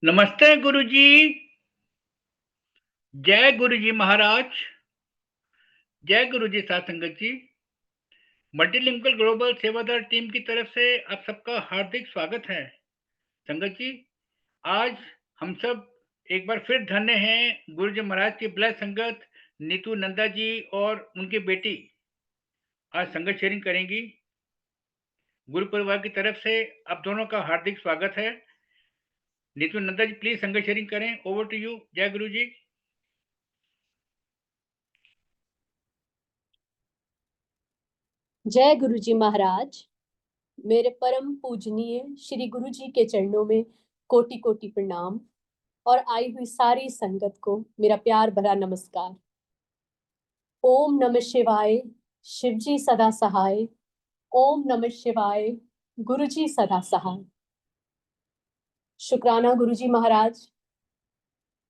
नमस्ते गुरुजी। जय गुरुजी महाराज। जय गुरुजी साथ संगत जी। मल्टीलिंगुअल ग्लोबल सेवादार टीम की तरफ से आप सबका हार्दिक स्वागत है। संगत जी, आज हम सब एक बार फिर धन्य हैं गुरुजी महाराज की ब्लेस संगत नीतू नंदा जी और उनकी बेटी आज संगत शेयरिंग करेंगी। गुरु परिवार की तरफ से आप दोनों का हार्दिक स्वागत है। नीतू नंदा जी प्लीज संगत शेयरिंग करें। Over to you. जय गुरु जी। जय गुरु जी महाराज। मेरे परम पूजनीय श्री गुरु जी के चरणों में कोटि कोटि प्रणाम और आई हुई सारी संगत को मेरा प्यार भरा नमस्कार। ओम नमः शिवाय। शिव जी सदा सहाय। ओम नमः शिवाय। गुरु जी सदा सहाय। शुक्राना गुरु जी महाराज,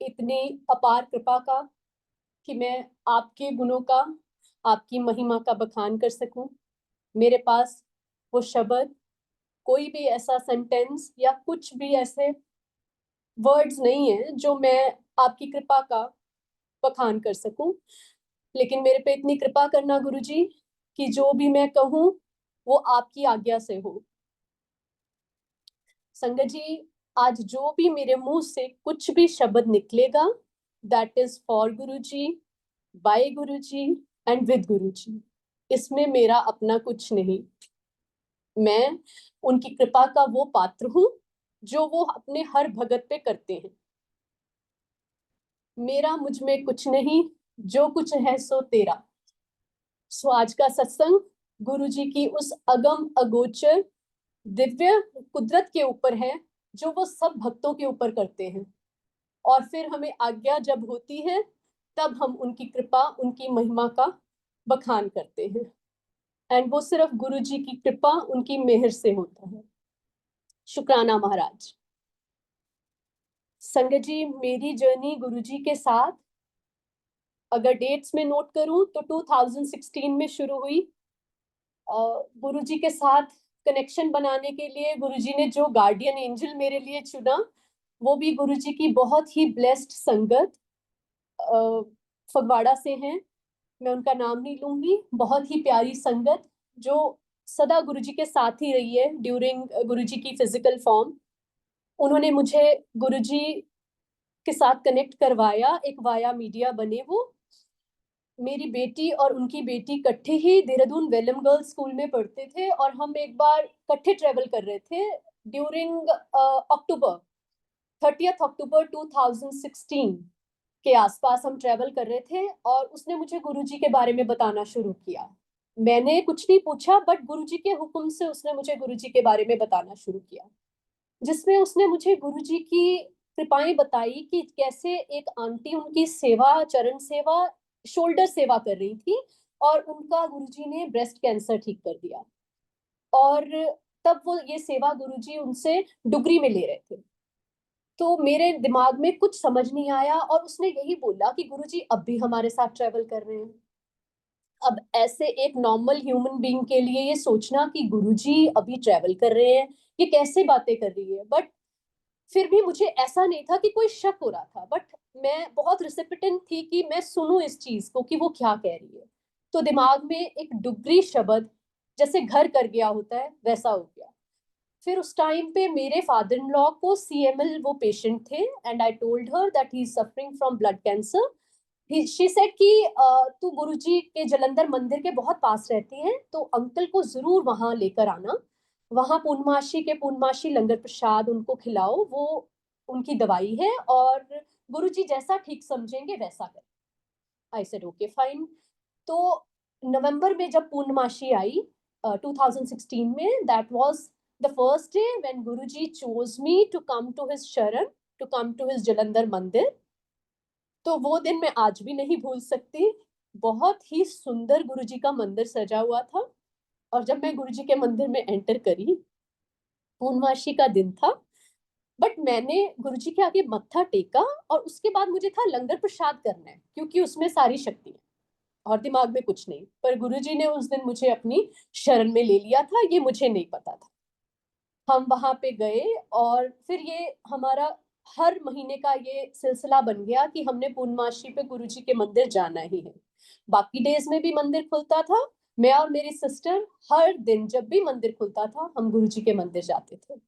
इतनी अपार कृपा का कि मैं आपके गुणों का, आपकी महिमा का बखान कर सकूं। मेरे पास वो शब्द, कोई भी ऐसा सेंटेंस या कुछ भी ऐसे वर्ड्स नहीं है जो मैं आपकी कृपा का बखान कर सकूं। लेकिन मेरे पे इतनी कृपा करना गुरुजी कि जो भी मैं कहूं वो आपकी आज्ञा से हो। संगत जी, आज जो भी मेरे मुंह से कुछ भी शब्द निकलेगा, that is for Guruji, by Guruji and with Guruji. इसमें मेरा अपना कुछ नहीं। मैं उनकी कृपा का वो पात्र हूं जो वो अपने हर भगत पे करते हैं। मेरा मुझ में कुछ नहीं, जो कुछ है सो तेरा। सो आज का सत्संग गुरु जी की उस अगम अगोचर दिव्य कुदरत के ऊपर है जो वो सब भक्तों के ऊपर करते हैं। और फिर हमें आज्ञा जब होती है तब हम उनकी कृपा, उनकी महिमा का बखान करते हैं। एंड वो सिर्फ गुरु जी की कृपा, उनकी मेहर से होता है। शुक्राना महाराज। संगत जी, मेरी जर्नी गुरु जी के साथ अगर डेट्स में नोट करूं तो 2016 में शुरू हुई। गुरुजी के साथ कनेक्शन बनाने के लिए गुरुजी ने जो गार्डियन एंजल मेरे लिए चुना, वो भी गुरुजी की बहुत ही ब्लेस्ड संगत फगवाड़ा से हैं। मैं उनका नाम नहीं लूंगी। बहुत ही प्यारी संगत जो सदा गुरुजी के साथ ही रही है ड्यूरिंग गुरुजी की फिजिकल फॉर्म। उन्होंने मुझे गुरुजी के साथ कनेक्ट करवाया, एक वाया मीडिया बने वो। मेरी बेटी और उनकी बेटी इकट्ठे ही देहरादून वेलम गर्ल्स स्कूल में पढ़ते थे और हम एक बार इकट्ठे ट्रेवल कर रहे थे ड्यूरिंग अक्टूबर 30 अक्टूबर 2016 के आसपास हम ट्रेवल कर रहे थे। और उसने मुझे गुरुजी के बारे में बताना शुरू किया। मैंने कुछ नहीं पूछा, बट गुरुजी के हुक्म से उसने मुझे गुरुजी के बारे में बताना शुरू किया, जिसमें उसने मुझे गुरुजी की कृपाएं बताई कि कैसे एक आंटी उनकी सेवा, चरण सेवा, शोल्डर सेवा कर रही थी और उनका गुरुजी ने ब्रेस्ट कैंसर ठीक कर दिया। और तब वो ये सेवा गुरुजी उनसे डुगरी में ले रहे थे। तो मेरे दिमाग में कुछ समझ नहीं आया और उसने यही बोला कि गुरुजी अब भी हमारे साथ ट्रेवल कर रहे हैं। अब ऐसे एक नॉर्मल ह्यूमन बीइंग के लिए ये सोचना कि गुरुजी अभी ट्रेवल कर रहे हैं, ये कैसे बातें कर रही है। बट फिर भी मुझे ऐसा नहीं था कि कोई शक हो रहा था, बट मैं बहुत रिसिपिटेंट थी कि मैं सुनूं इस चीज को कि वो क्या कह रही है। तो दिमाग में एक डुगरी शब्द जैसे घर कर गया होता है वैसा हो गया। फिर उस टाइम पे मेरे फादर इन लॉ को CML वो पेशेंट थे and I told her that he is suffering from blood cancer. She said कि तू गुरुजी के जलंधर मंदिर के बहुत पास रहती है तो अंकल को जरूर वहां लेकर आना। वहां पूर्णमासी के पूर्णमासी लंगर प्रसाद उनको खिलाओ, वो उनकी दवाई है और गुरुजी जैसा ठीक समझेंगे वैसा कर। I said okay fine. तो नवंबर में जब पूर्णमासी आई 2016 में, that was the first day when Guruji chose me to come to his शरण, to come to his Jalandhar मंदिर। तो वो दिन मैं आज भी नहीं भूल सकती। बहुत ही सुंदर गुरुजी का मंदिर सजा हुआ था और जब मैं गुरुजी के मंदिर में एंटर करी, पूर्णमासी का दिन था, बट मैंने गुरुजी के आगे मत्था टेका और उसके बाद मुझे था लंगर प्रसाद करना है क्योंकि उसमें सारी शक्ति है और दिमाग में कुछ नहीं। पर गुरुजी ने उस दिन मुझे अपनी शरण में ले लिया था, ये मुझे नहीं पता था। हम वहां पे गए और फिर ये हमारा हर महीने का ये सिलसिला बन गया कि हमने पूर्णमासी पे गुरुजी के मंदिर जाना ही है। बाकी डेज में भी मंदिर खुलता था, मैं और मेरी सिस्टर हर दिन जब भी मंदिर खुलता था हम गुरुजी के मंदिर जाते थे।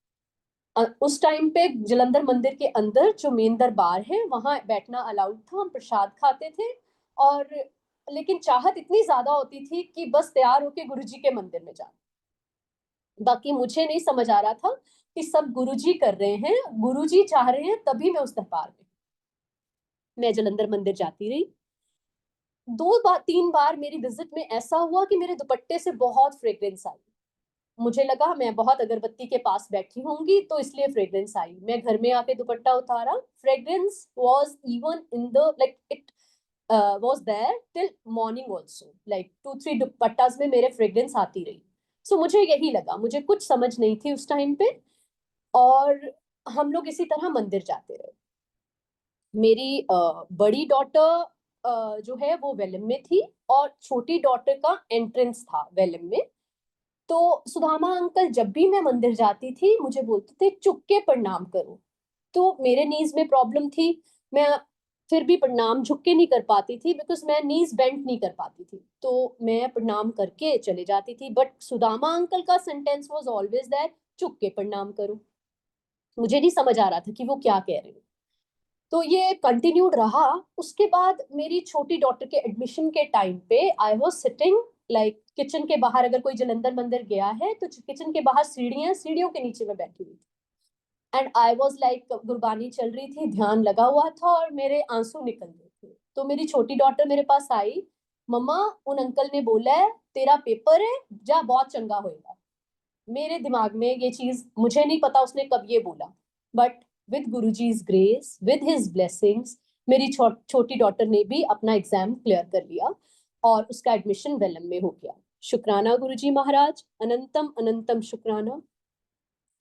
उस टाइम पे जलंधर मंदिर के अंदर जो मेन दरबार है वहां बैठना अलाउड था, हम प्रसाद खाते थे। और लेकिन चाहत इतनी ज्यादा होती थी कि बस तैयार होके गुरुजी के मंदिर में जाना। बाकी मुझे नहीं समझ आ रहा था कि सब गुरुजी कर रहे हैं, गुरुजी चाह रहे हैं तभी मैं उस दरबार में, मैं जलंधर मंदिर जाती रही। 3 बार मेरी विजिट में ऐसा हुआ कि मेरे दुपट्टे से बहुत फ्रेग्रेंस आई। मुझे लगा मैं बहुत अगरबत्ती के पास बैठी होंगी तो इसलिए फ्रेग्रेंस आई। मैं घर में आके दुपट्टा उतारा, fragrance was even in the like it was there till morning also, like 2-3 dupattas में मेरे फ्रेग्रेंस आती रही। सो मुझे यही लगा, मुझे कुछ समझ नहीं थी उस टाइम पे। और हम लोग इसी तरह मंदिर जाते रहे। मेरी बड़ी डॉटर जो है वो वेलम में थी और छोटी डॉटर का एंट्रेंस था वेलम में। तो सुदामा अंकल जब भी मैं मंदिर जाती थी मुझे बोलते थे चुप के प्रणाम करो। तो मेरे नीज में प्रॉब्लम थी, मैं फिर भी प्रणाम झुक के नहीं कर पाती थी बिकॉज मैं नीज बेंड नहीं कर पाती थी, तो मैं प्रणाम करके चले जाती थी। बट सुदामा अंकल का सेंटेंस वाज ऑलवेज दैट चुप के प्रणाम करो। मुझे नहीं समझ आ रहा था कि वो क्या कह रहे हैं। तो ये कंटिन्यूड रहा। उसके बाद मेरी छोटी डॉटर के एडमिशन के टाइम पे I was sitting like kitchen के बाहर, अगर कोई जलंधर मंदिर गया है तो किचन के बाहर सीढ़ियां, सीढ़ियों के नीचे मैं बैठी हुई थी। And I was like Gurbani चल रही थी, ध्यान लगा हुआ था और मेरे आंसू निकल रहे थे। तो मेरी छोटी डॉटर मेरे पास आई, मम्मा उन अंकल ने बोला है तेरा पेपर है, जा बहुत चंगा होएगा। मेरे दिमाग में ये चीज, मुझे नहीं पता उसने कब ये बोला, but with Guruji's grace, with his blessings, मेरी छोटी डॉटर ने भी अपना एग्जाम क्लियर कर लिया और उसका एडमिशन वेलम में हो गया। शुक्राना गुरुजी महाराज, अनंतम अनंतम शुक्राना।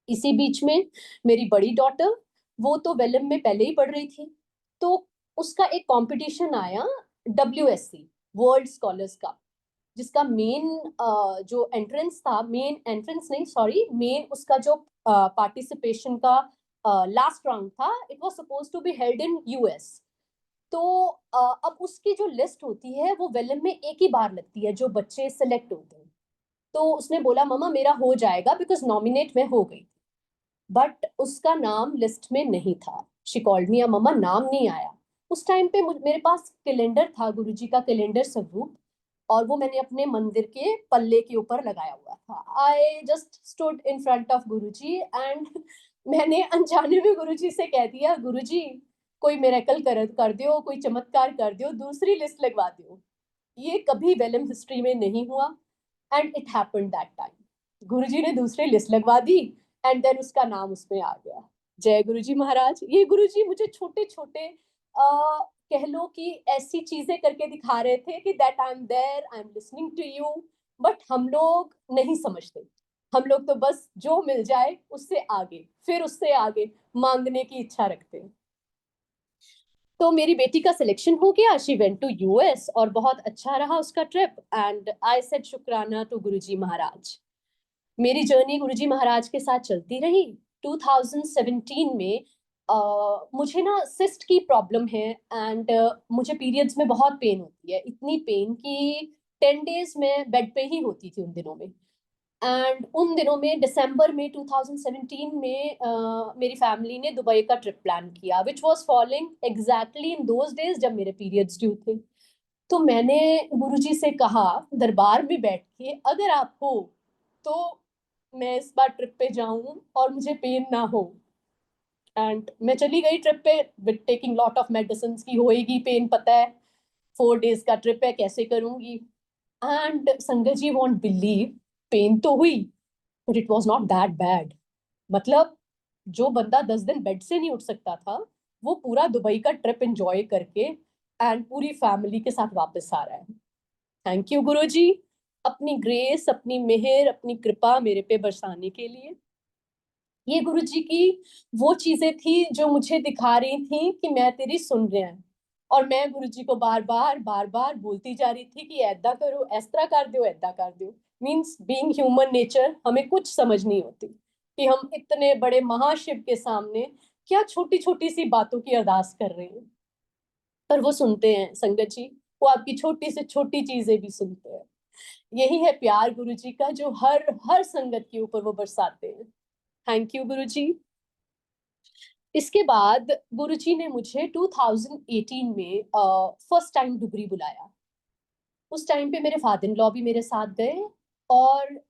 इसी बीच में मेरी बड़ी डॉटर, वो तो वेलम में पहले ही पढ़ रही थी, तो उसका एक कंपटीशन आया, WSC वर्ल्ड स्कॉलर्स का, जिसका मेन जो एंट्रेंस था, मेन एंट्रेंस नहीं सॉरी, मेन उसका जो पार्टिसिपेशन का लास्ट राउंड था, it was suppose to be held in US। तो अब उसकी जो लिस्ट होती है वो वेलम में एक ही बार लगती है, जो बच्चे सेलेक्ट होते हैं। तो उसने बोला मम्मा मेरा हो जाएगा बिकॉज नॉमिनेट में हो गई, बट उसका नाम लिस्ट में नहीं था। शी कॉल्ड मी, मम्मा नाम नहीं आया। उस टाइम पे मेरे पास कैलेंडर था, गुरुजी का कैलेंडर स्वरूप, और वो मैंने अपने मंदिर के पल्ले के ऊपर लगाया हुआ था। I just stood in front of Guruji and मैंने अनजाने में गुरुजी से कह दिया, गुरुजी कोई मिरेकल कर दो, कोई चमत्कार कर दो, दूसरी लिस्ट लगवा दो। ये कभी वेलम हिस्ट्री में नहीं हुआ and it happened that time. Guruji ने दूसरी लिस्ट लगवा दी एंड देन उसका नाम उसमें आ गया। जय गुरुजी महाराज। ये गुरुजी मुझे छोटे छोटे कह लो कि ऐसी चीजें करके दिखा रहे थे कि that I am there, I am listening to you. But हम लोग नहीं समझते, हम लोग तो बस जो मिल जाए उससे आगे, फिर उससे आगे मांगने की इच्छा रखते हैं। तो मेरी बेटी का सिलेक्शन हो गया, शी वेंट टू US और बहुत अच्छा रहा उसका ट्रिप एंड आई सेड शुक्राना टू गुरुजी महाराज। मेरी जर्नी गुरुजी महाराज के साथ चलती रही। 2017 में मुझे ना सिस्ट की प्रॉब्लम है एंड मुझे पीरियड्स में बहुत पेन होती है, इतनी पेन कि 10 डेज में बेड पे ही होती थी उन दिनों में। एंड उन दिनों में दिसंबर में 2017 में मेरी फैमिली ने दुबई का ट्रिप प्लान किया which was following exactly in those days जब मेरे पीरियड्स ड्यू थे। तो मैंने गुरुजी से कहा दरबार में बैठ के, अगर आप हो तो मैं इस बार ट्रिप पे जाऊं और मुझे पेन ना हो। एंड मैं चली गई ट्रिप पे with taking lot of medicine की होएगी पेन, पता है 4 डेज का ट्रिप है कैसे करूंगी। एंड संगत जी वॉन्ट बिलीव, पेन तो हुई but it was not that bad. मतलब जो बंदा 10 दिन बेड से नहीं उठ सकता था, वो पूरा दुबई का ट्रिप एंजॉय करके एंड पूरी फैमिली के साथ वापस आ रहा है। थैंक यू गुरु जी, अपनी ग्रेस, अपनी मेहर, अपनी कृपा मेरे पे बरसाने के लिए। ये गुरु जी की वो चीजें थी जो मुझे दिखा रही थी कि मैं तेरी सुन रहा है। और मैं गुरु जी को बार बार बोलती जा रही थी कि ऐदा करो, इस तरह कर दो, ऐदा कर दो। मीन्स बीइंग ह्यूमन नेचर, हमें कुछ समझ नहीं होती कि हम इतने बड़े महाशिव के सामने क्या छोटी छोटी सी बातों की अरदास कर रहे हैं, पर वो सुनते हैं संगत जी। वो आपकी छोटी से छोटी चीजें भी सुनते हैं। यही है प्यार गुरु जी का, जो हर हर संगत के ऊपर वो बरसाते हैं। थैंक यू गुरु जी। इसके बाद गुरुजी ने मुझे 2018 में फर्स्ट टाइम डुगरी बुलाया। उस टाइम पे मेरे फादर इन लॉ भी मेरे साथ गए, और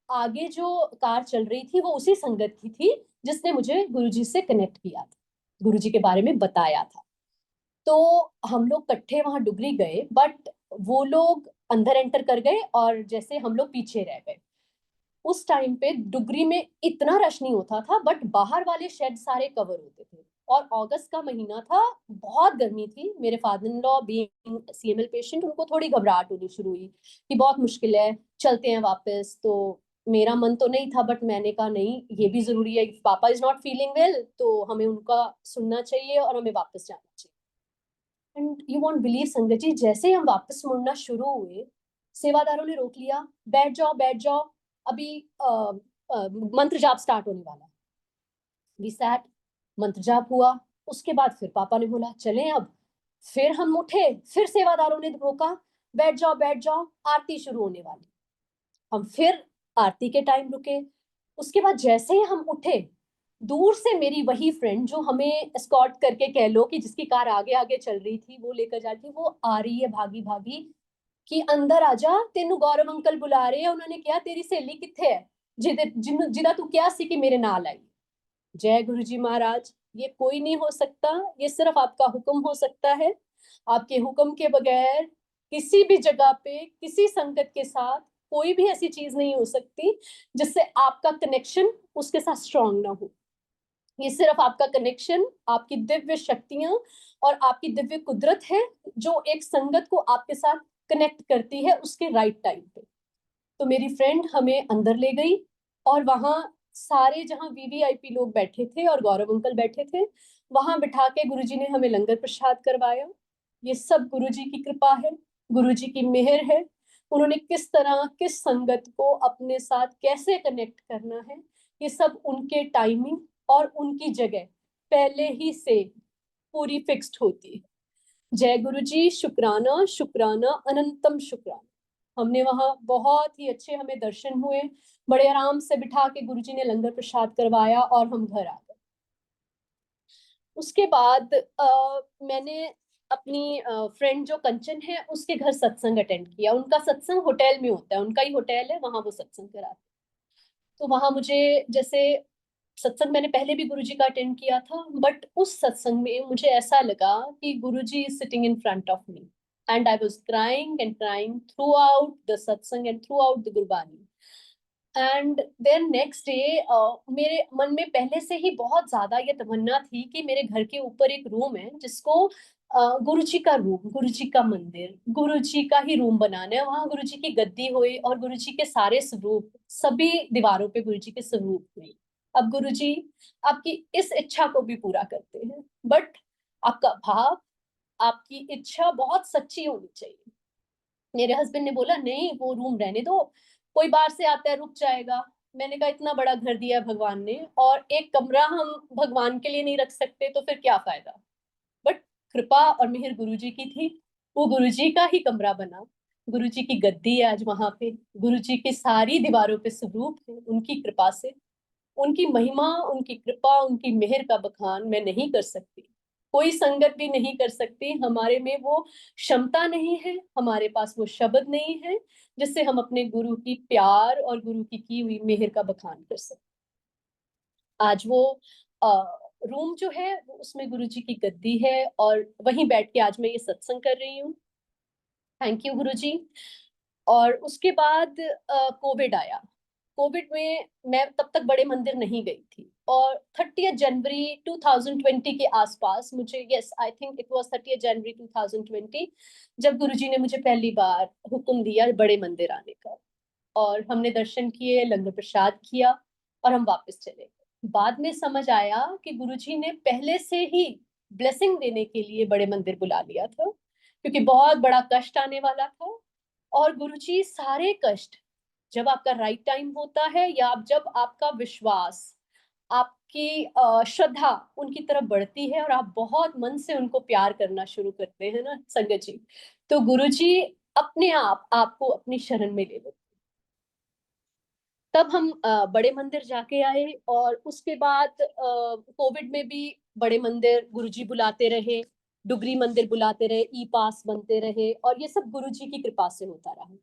आगे जो कार चल रही थी वो उसी संगत की थी जिसने मुझे गुरुजी से कनेक्ट किया था, गुरुजी के बारे में बताया था। तो हम लोग इकट्ठे वहां डुगरी गए, बट वो लोग अंदर एंटर कर गए और जैसे हम लोग पीछे रह गए। उस टाइम पे डुगरी में इतना रश नहीं होता था, बट बाहर वाले शेड सारे कवर होते थे। और अगस्त का महीना था, बहुत गर्मी थी। मेरे father in law being CML patient, उनको थोड़ी घबराहट होनी शुरू हुई कि बहुत मुश्किल है, चलते हैं वापस। तो मेरा मन तो नहीं था, बट मैंने कहा नहीं, ये भी जरूरी है, पापा इज नॉट फीलिंग वेल, तो हमें उनका सुनना चाहिए और हमें वापस जाना चाहिए। एंड यू वॉन्ट बिलीव संगत जी, जैसे हम वापस मुड़ना शुरू हुए, सेवादारों ने रोक लिया, बैठ जाओ बैठ जाओ, अभी मंत्र जाप स्टार्ट होने वाला है। वी सैट, मंत्र जाप हुआ। उसके बाद फिर पापा ने बोला चलें अब। फिर हम उठे, फिर सेवादारों ने रोका, बैठ जाओ, आरती शुरू होने वाली। हम फिर आरती के टाइम रुके। उसके बाद जैसे ही हम उठे, दूर से मेरी वही फ्रेंड जो हमें एस्कॉर्ट करके, कह लो कि जिसकी कार आगे आगे चल रही थी, वो लेकर जाती, वो आ रही है भागी भागी कि अंदर आजा, तेनू गौरव अंकल बुला रहे हैं। उन्होंने कहा तेरी सहेली किथे है, जिदा तू क्या सी कि मेरे नाल आई। जय गुरु जी महाराज। ये कोई नहीं हो सकता, ये सिर्फ आपका हुक्म हो सकता है। आपके हुक्म के बगैर किसी भी जगह पे किसी संगत के साथ कोई भी ऐसी चीज नहीं हो सकती जिससे आपका कनेक्शन उसके साथ स्ट्रांग ना हो। ये सिर्फ आपका कनेक्शन, आपकी दिव्य शक्तियां और आपकी दिव्य कुदरत है जो एक संगत को आपके साथ कनेक्ट करती है उसके राइट टाइम पे। तो मेरी फ्रेंड हमें अंदर ले गई, और वहां सारे जहां वीवीआईपी लोग बैठे थे और गौरव अंकल बैठे थे, वहां बिठा के गुरुजी ने हमें लंगर प्रसाद करवाया। ये सब गुरुजी की कृपा है, गुरुजी की मेहर है। उन्होंने किस तरह किस संगत को अपने साथ कैसे कनेक्ट करना है, ये सब उनके टाइमिंग और उनकी जगह पहले ही से पूरी फिक्स्ड होती है। जय गुरु जी, शुक्राना शुक्राना अनंतम शुक्राना। हमने वहां बहुत ही अच्छे हमें दर्शन हुए, बड़े आराम से बिठा के गुरुजी ने लंगर प्रसाद करवाया और हम घर आ गए। उसके बाद मैंने अपनी फ्रेंड जो कंचन है उसके घर सत्संग अटेंड किया। उनका सत्संग होटल में होता है, उनका ही होटल है, वहां वो सत्संग कराते। तो वहां मुझे, जैसे सत्संग मैंने पहले भी गुरुजी का अटेंड किया था, बट उस सत्संग में मुझे ऐसा लगा कि Guruji is sitting in front of me, and I was crying and crying throughout the satsang and throughout the Gurbani. And then next day मेरे मन में पहले से ही बहुत ज्यादा ये तमन्ना थी कि मेरे घर के ऊपर एक रूम है जिसको गुरुजी का रूम, गुरुजी का मंदिर, गुरुजी का ही रूम बनाना है। वहां गुरुजी की गद्दी हुई और गुरुजी के सारे स्वरूप, सभी दीवारों पे गुरुजी के स्वरूप हुई। अब गुरुजी आपकी इस इच्छा को भी पूरा करते हैं, बट आपका भाव, आपकी इच्छा बहुत सच्ची होनी चाहिए। मेरे हस्बैंड ने बोला नहीं, वो रूम रहने दो, कोई बाहर से आता है रुक जाएगा। मैंने कहा इतना बड़ा घर दिया है भगवान ने, और एक कमरा हम भगवान के लिए नहीं रख सकते तो फिर क्या फायदा। बट कृपा और मेहर गुरुजी की थी, वो गुरुजी का ही कमरा बना। गुरुजी की गद्दी है आज वहां पे, गुरुजी की सारी दीवारों पे स्वरूप है। उनकी कृपा से, उनकी महिमा, उनकी कृपा, उनकी मेहर का बखान मैं नहीं कर सकती, कोई संगत भी नहीं कर सकती। हमारे में वो क्षमता नहीं है, हमारे पास वो शब्द नहीं है जिससे हम अपने गुरु की प्यार और गुरु की हुई मेहर का बखान कर सकते। आज वो रूम जो है उसमें गुरु जी की गद्दी है, और वहीं बैठ के आज मैं ये सत्संग कर रही हूँ। थैंक यू गुरु जी। और उसके बाद कोविड आया। कोविड में मैं तब तक बड़े मंदिर नहीं गई थी, और 30 जनवरी 2020 के आसपास मुझे, yes I think it was 30 जनवरी 2020, जब गुरुजी ने मुझे पहली बार हुक्म दिया बड़े मंदिर आने का। और हमने दर्शन किए, लंगर प्रसाद किया, और हम वापस चले गए। बाद में समझ आया कि गुरुजी ने पहले से ही ब्लेसिंग देने के लिए बड़े मंदिर बुला लिया था, क्योंकि बहुत बड़ा कष्ट आने वाला था। और गुरुजी सारे कष्ट, जब आपका राइट टाइम होता है, या जब आपका विश्वास, आपकी श्रद्धा उनकी तरफ बढ़ती है और आप बहुत मन से उनको प्यार करना शुरू करते हैं ना संगत जी, तो गुरुजी अपने आप आपको अपनी शरण में ले लेते। तब हम बड़े मंदिर जाके आए, और उसके बाद कोविड में भी बड़े मंदिर गुरुजी बुलाते रहे, डुगरी मंदिर बुलाते रहे, ई पास बनते रहे, और ये सब गुरुजी की कृपा से होता रहा।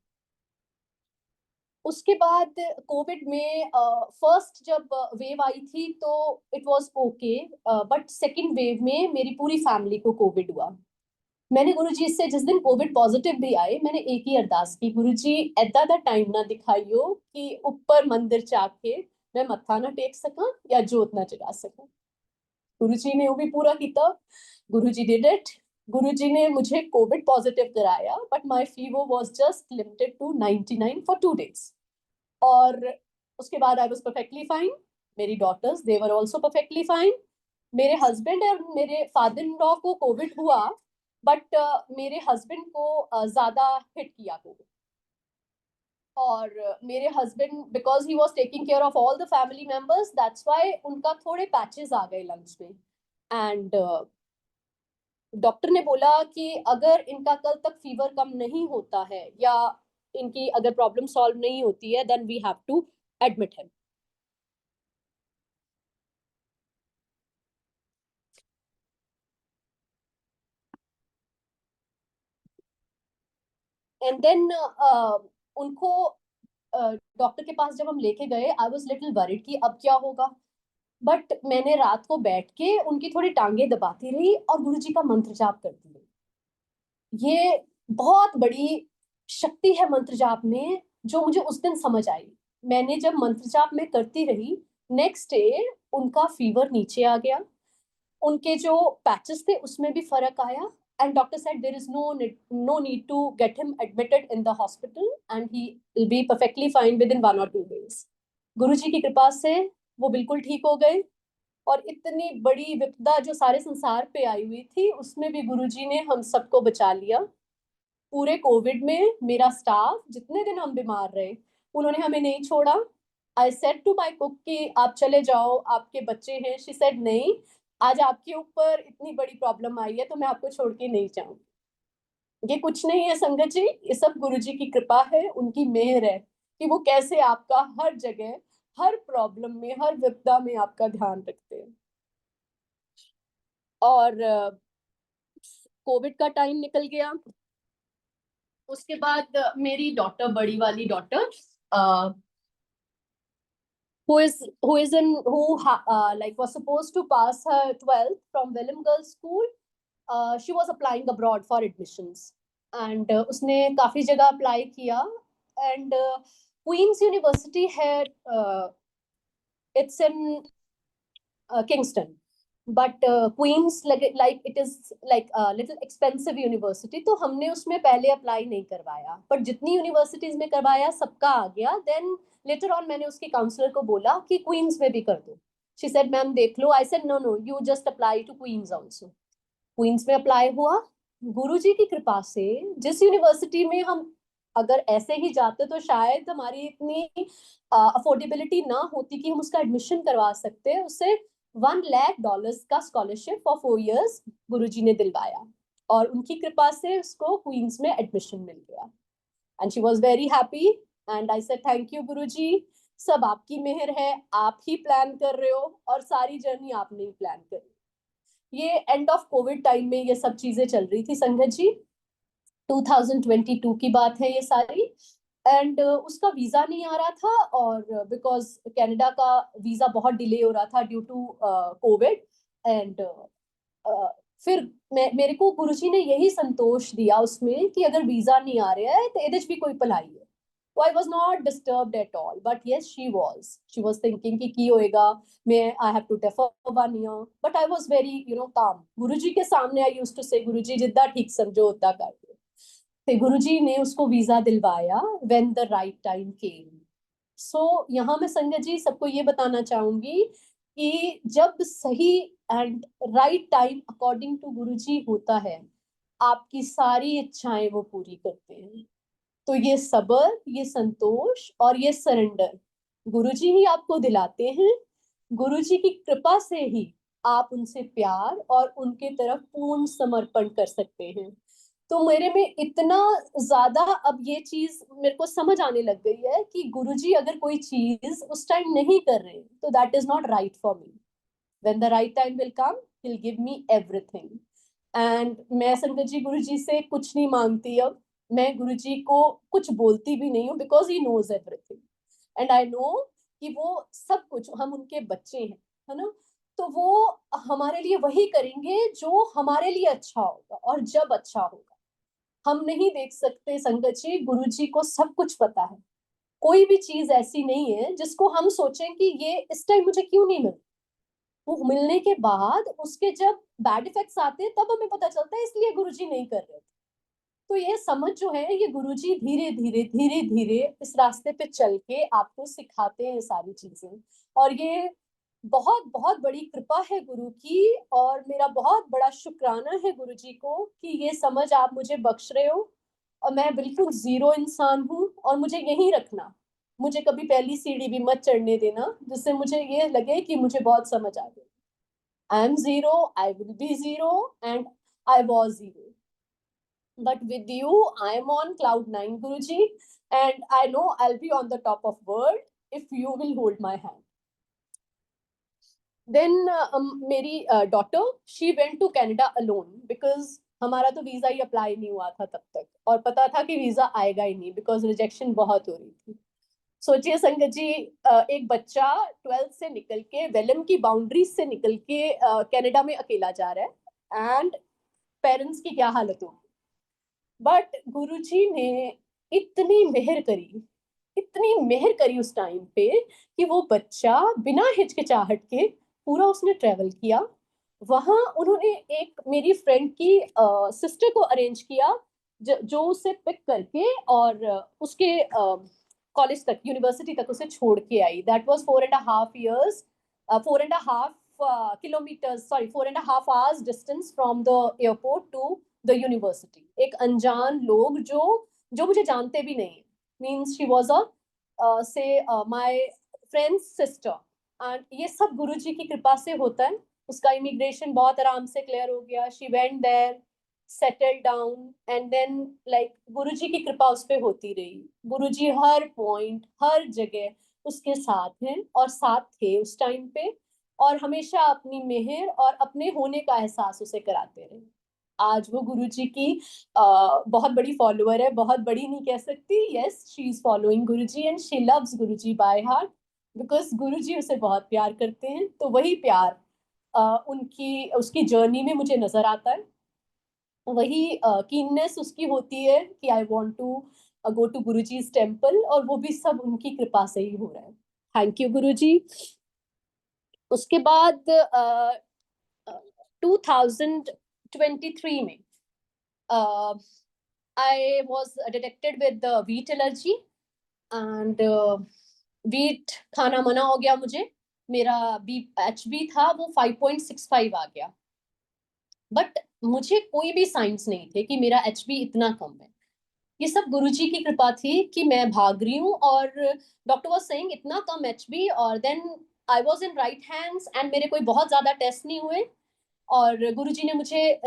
उसके बाद कोविड में फर्स्ट जब वेव आई थी तो it was okay, but second wave में मेरी पूरी फैमिली को कोविड हुआ। मैंने गुरुजी से जिस दिन कोविड पॉजिटिव भी आए, मैंने एक ही अरदास की, गुरुजी एदा दा टाइम ना दिखाइयो कि ऊपर मंदिर जाके मैं मत्था ना टेक सका या जोत ना जगा सका। गुरुजी ने वो भी पूरा किया। गुरुजी डिड इट। गुरुजी ने मुझे कोविड पॉजिटिव कराया, but my fever was just limited to 99 for 2 days। और उसके बाद आई वाज परफेक्टली फाइन। मेरी daughters they were also perfectly fine. मेरे हस्बैंड और मेरे फादर इन लॉ को कोविड हुआ, बट मेरे हस्बैंड को ज्यादा हिट किया कोविड। और मेरे husband, because he was taking care of all the family members, that's why उनका थोड़े पैचेस आ गए लंग्स में। एंड डॉक्टर ने बोला कि अगर इनका कल तक फीवर कम नहीं होता है या इनकी अगर प्रॉब्लम सॉल्व नहीं होती है, then we have to admit him. And then उनको डॉक्टर के पास जब हम लेके गए, आई वॉज लिटिल वरिड कि अब क्या होगा। बट मैंने रात को बैठ के उनकी थोड़ी टांगे दबाती रही और गुरुजी का मंत्र जाप करती रही। ये बहुत बड़ी शक्ति है मंत्र जाप में, जो मुझे उस दिन समझ आई। मैंने जब मंत्र जाप में करती रही, नेक्स्ट डे उनका फीवर नीचे आ गया, उनके जो पैचेस थे उसमें भी फर्क आया। And doctor said there is no need to get him admitted in the hospital and he will be perfectly fine within 1 or 2 days। Guruji की कृपा से वो बिल्कुल ठीक हो गए। और इतनी बड़ी विपदा जो सारे संसार पे आई हुई थी, उसमें भी गुरुजी ने हम सबको बचा लिया। पूरे कोविड में मेरा स्टाफ, जितने दिन हम बीमार रहे, उन्होंने हमें नहीं छोड़ा। I said to my cook कि आप चले जाओ, आपके बच्चे हैं। शी सेड नहीं, आज आपके ऊपर इतनी बड़ी प्रॉब्लम आई है तो मैं आपको छोड़ के नहीं जाऊंगी। ये कुछ नहीं है संगत जी, ये सब गुरु जी की कृपा है, उनकी मेहर है कि वो कैसे आपका हर जगह, हर प्रॉब्लम में, हर विपदा में आपका ध्यान रखते हैं। और कोविड का टाइम निकल गया। उसके बाद मेरी डॉटर, बड़ी वाली daughter, who was supposed to pass her 12th from Willem Girls School, she was applying abroad for admissions, and उसने काफी जगह अप्लाई किया। एंड क्वींस यूनिवर्सिटी है, it's in Kingston, but Queen's like it is like little expensive university, तो हमने उसमें पहले apply नहीं करवाया, पर जितनी यूनिवर्सिटीज में करवाया सबका आ गया। देन लेटर ऑन मैंने उसके काउंसलर को बोला कि क्वींस में भी कर दो। शी सेड मैम देख लो। I said no no, you just apply to Queens also. Queens में अप्लाई हुआ। गुरुजी की कृपा से जिस यूनिवर्सिटी में हम अगर ऐसे ही जाते तो शायद हमारी इतनी अफोर्डेबिलिटी ना होती कि हम उसका एडमिशन करवा सकते, उसे $1 लाख का स्कॉलरशिप फॉर 4 years गुरुजी ने दिलवाया, और उनकी कृपा से उसको क्वींस में एडमिशन मिल गया। And she was very happy. And I said thank you Guruji, सब आपकी मेहर है, आप ही प्लान कर रहे हो और सारी जर्नी आपने ही प्लान करी। ये एंड ऑफ कोविड टाइम में ये सब चीजें चल रही थी संगत जी। 2022 की बात है ये सारी। एंड उसका वीजा नहीं आ रहा था, और बिकॉज कनाडा का वीजा बहुत डिले हो रहा था ड्यू टू कोविड। एंड फिर मेरे को गुरुजी ने यही संतोष दिया उसमें कि अगर वीजा नहीं आ रहा है तो एदे भी कोई भलाई है। तो I was not disturbed at all, but yes she was thinking कि की होएगा, मैं I have to defer 1 year, but I was very calm. Guruji के सामने आई यूज्ड टू से गुरुजी जिद्दा ठीक समझो उद्दा कर दो। तो गुरुजी ने उसको वीजा दिलवाया when the right time came. So यहाँ मैं संगत जी सबको ये बताना चाहूंगी कि जब सही and right time according to Guruji होता है, आपकी सारी इच्छाएं वो पूरी करते हैं। तो ये सबर, ये संतोष और ये सरेंडर गुरुजी ही आपको दिलाते हैं। गुरुजी की कृपा से ही आप उनसे प्यार और उनके तरफ पूर्ण समर्पण कर सकते हैं। तो मेरे में इतना ज्यादा अब ये चीज मेरे को समझ आने लग गई है कि गुरुजी अगर कोई चीज उस टाइम नहीं कर रहे तो that is not right for me. When the right time will come, he'll give me everything. And मैं संगत जी गुरुजी से कुछ नहीं मांगती अब। मैं गुरुजी को कुछ बोलती भी नहीं हूँ, because he knows everything and I know कि वो सब कुछ, हम उनके बच्चे हैं, है ना। तो वो हमारे लिए वही करेंगे जो हमारे लिए अच्छा होगा और जब अच्छा होगा। हम नहीं देख सकते संगत जी, गुरु जी को सब कुछ पता है। कोई भी चीज ऐसी नहीं है जिसको हम सोचें कि ये इस टाइम मुझे क्यों नहीं मिल। वो मिलने के बाद उसके जब बैड इफेक्ट्स आते हैं तब हमें पता चलता है इसलिए गुरुजी नहीं कर रहे थे। तो ये समझ जो है, ये गुरुजी धीरे धीरे इस रास्ते पे चल के आपको सिखाते हैं सारी चीजें। और ये बहुत बहुत बड़ी कृपा है गुरु की। और मेरा बहुत बड़ा शुक्राना है गुरु जी को कि ये समझ आप मुझे बख्श रहे हो। और मैं बिल्कुल जीरो इंसान हूँ और मुझे यहीं रखना। मुझे कभी पहली सीढ़ी भी मत चढ़ने देना जिससे मुझे ये लगे कि मुझे बहुत समझ आ गई। I am zero, I will be zero, and I was zero, but with you I am on cloud 9 guruji, and I know I'll be on the top of world if you will hold my hand. Then मेरी daughter, she went to Canada alone, because हमारा तो visa ही apply नहीं हुआ था तब तक, और पता था कि वीजा आएगा ही नहीं बिकॉज रिजेक्शन बहुत हो रही थी। सोचिए संगत जी, एक बच्चा 12th से निकल के, वेलम की बाउंड्रीज से निकल के कनाडा में अकेला जा रहा है, एंड पेरेंट्स की क्या हालत होगी। बट गुरुजी ने इतनी मेहर करी, इतनी मेहर करी उस टाइम पे कि वो बच्चा बिना हिचकिचाहट के पूरा उसने ट्रेवल किया। वहां उन्होंने एक मेरी फ्रेंड की सिस्टर को अरेंज किया जो उसे पिक करके और उसके कॉलेज तक, यूनिवर्सिटी तक उसे छोड़ के आई। That was 4.5 years, 4.5 kilometers, sorry 4.5 hours distance from the airport to the university. एक अनजान लोग जो जो मुझे जानते भी नहीं, मीन्स शी वॉज अ से माय फ्रेंड्स सिस्टर। एंड ये सब गुरुजी की कृपा से होता है। उसका इमिग्रेशन बहुत आराम से क्लियर हो गया। She went there, settle down, and then like Guruji की कृपा उस पर होती रही। गुरुजी हर पॉइंट, हर जगह उसके साथ हैं और साथ थे उस टाइम पे, और हमेशा अपनी मेहर और अपने होने का एहसास उसे कराते रहे। आज वो गुरुजी की बहुत बड़ी फॉलोअर है, बहुत बड़ी नहीं कह सकती, yes she is following Guruji and she loves Guruji by heart, because Guruji उसे बहुत प्यार करते हैं। तो वही प्यार उनकी उसकी जर्नी में मुझे नजर आता है। वही कीननेस उसकी होती है कि I want to go to Guruji's temple, और वो भी सब उनकी कृपा से ही हो रहा है। थैंक यू गुरुजी। उसके बाद 2023 में I was detected with the wheat allergy, and wheat खाना मना हो गया मुझे। मेरा बी एच बी था वो 5.65 आ गया। बट मुझे कोई भी साइंस नहीं थे कि मेरा एच बी इतना कम है। ये सब गुरुजी की कृपा थी कि मैं भाग रही हूँ, और डॉक्टर वाज सेइंग इतना कम एच बी, और then I was in right hands and मेरे कोई बहुत ज्यादा टेस्ट नहीं हुए। और गुरुजी ने मुझे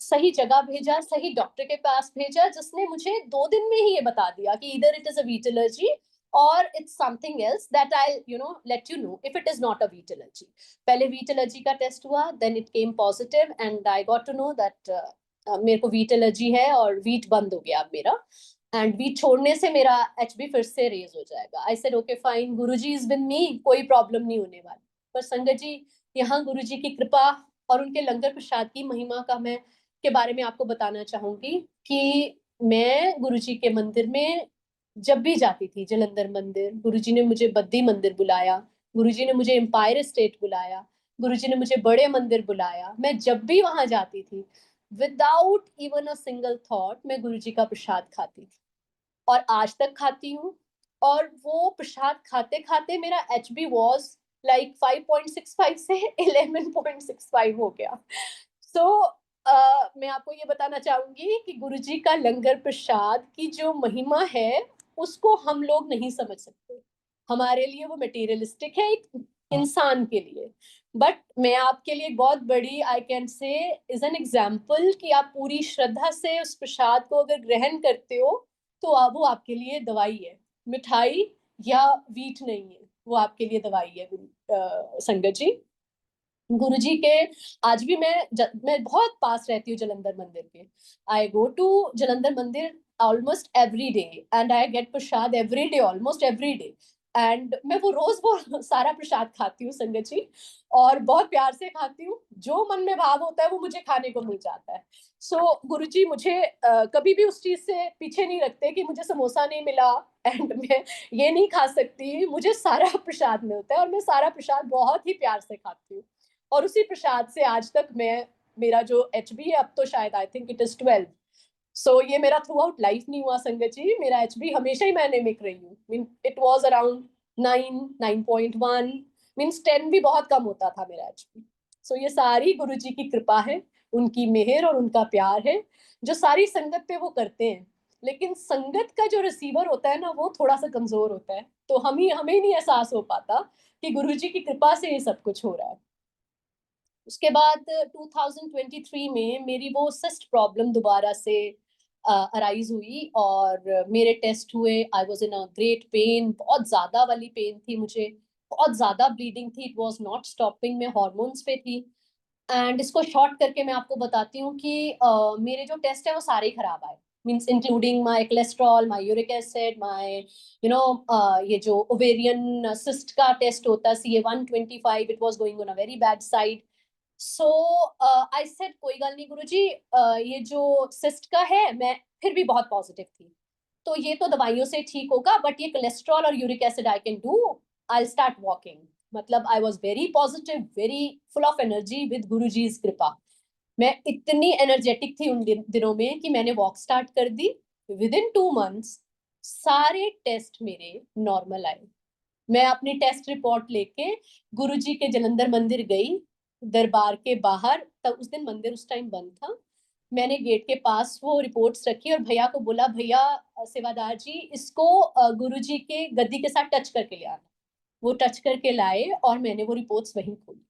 सही जगह भेजा, सही डॉक्टर के पास भेजा, जिसने मुझे 2 दिन में ही ये बता दिया कि इधर it is a wheat allergy और it's something else that I let you know if it is not a wheat allergy. पहले वीट एलर्जी का टेस्ट हुआ, then it came positive and I got to know that मेरे को wheat allergy है और wheat बंद हो गया अब मेरा। एंड वीट छोड़ने से मेरा एच बी फिर से रेज हो जाएगा। आई said okay fine, Guruji is with मी, कोई प्रॉब्लम नहीं होने वाली। पर संगत जी, यहाँ गुरुजी की कृपा और उनके लंगर प्रसाद की महिमा का मैं के बारे में आपको बताना चाहूंगी कि मैं गुरुजी के मंदिर में जब भी जाती थी, जलंधर मंदिर, गुरुजी ने मुझे बद्दी मंदिर बुलाया, गुरुजी ने मुझे एम्पायर स्टेट बुलाया, गुरुजी ने मुझे बड़े मंदिर बुलाया। मैं जब भी वहां जाती थी, without even a single thought मैं गुरुजी का प्रसाद खाती थी, और आज तक खाती हूँ। और वो प्रसाद खाते खाते मेरा एच बी वॉज लाइक 5.65 से 11.65 हो गया। सो मैं आपको ये बताना चाहूंगी कि गुरुजी का लंगर प्रसाद की जो महिमा है उसको हम लोग नहीं समझ सकते। हमारे लिए वो मटेरियलिस्टिक है, एक इंसान के लिए। बट मैं आपके लिए बहुत बड़ी, I can say is an example, कि आप पूरी श्रद्धा से उस प्रसाद को अगर ग्रहण करते हो तो वो आपके लिए दवाई है, मिठाई या वीट नहीं है, वो आपके लिए दवाई है। संगत जी, गुरु जी के आज भी मैं बहुत पास रहती हूँ जलंधर मंदिर के। आई गो टू जलंधर मंदिर almost every day and I get Prasad every day, almost every day. And मैं वो रोज वो सारा प्रसाद खाती हूँ संगत जी, और बहुत प्यार से खाती हूँ। जो मन में भाव होता है वो मुझे खाने को मिल जाता है। सो गुरु जी मुझे कभी भी उस चीज से पीछे नहीं रखते कि मुझे समोसा नहीं मिला एंड मैं ये नहीं खा सकती। मुझे सारा प्रसाद मिलता है और मैं सारा प्रसाद बहुत ही प्यार से खाती हूँ। और उसी प्रसाद से आज तक मैं, मेरा जो HB है अब तो शायद आई थिंक इट इज 12। सो ये मेरा थ्रू आउट लाइफ नहीं हुआ संगत जी, मेरा HB हमेशा ही मैं एनीमिक रही हूँ। Mean it was around 9.1, means 10 भी बहुत कम होता था मेरा HB। सो ये सारी गुरु जी की कृपा है, उनकी मेहर और उनका प्यार है जो सारी संगत पे वो करते हैं। लेकिन संगत का जो रिसीवर होता है ना, वो थोड़ा सा कमजोर होता है, तो हमें नहीं एहसास हो पाता कि गुरु जी की कृपा से ये सब कुछ हो रहा है। उसके बाद 2023 में मेरी वो सिस्ट प्रॉब्लम दोबारा से अराइज हुई और मेरे टेस्ट हुए। आई was in a great pen, बहुत ज्यादा वाली पेन थी मुझे, बहुत ज्यादा ब्लीडिंग थी, इट वाज नॉट स्टॉपिंग, मैं हॉर्मोन्स पे थी। एंड इसको शॉर्ट करके मैं आपको बताती हूँ कि मेरे जो टेस्ट है वो सारे ही खराब आए, means including my cholesterol, my uric acid, my ये जो ओवेरियन सिस्ट का टेस्ट होता है CA 125, it was going on a very bad side. So I said कोई गल नहीं गुरु जी, ये जो सिस्ट का है, मैं फिर भी बहुत पॉजिटिव थी, तो ये तो दवाइयों से ठीक होगा, बट ये कोलेस्ट्रॉल और uric acid I can do, I start walking. मतलब I was very positive, very full of energy with Guru ji कृपा। मैं इतनी एनर्जेटिक थी उन दिनों में कि मैंने वॉक स्टार्ट कर दी। विद इन 2 मंथ्स सारे टेस्ट मेरे नॉर्मल आए। मैं अपनी टेस्ट रिपोर्ट लेके गुरुजी के जलंधर मंदिर गई, दरबार के बाहर, तब उस दिन मंदिर उस टाइम बंद था। मैंने गेट के पास वो रिपोर्ट्स रखी और भैया को बोला, भैया सेवादार जी इसको गुरुजी के गद्दी के साथ टच करके ले आना। वो टच करके लाए और मैंने वो रिपोर्ट्स वहीं खोली।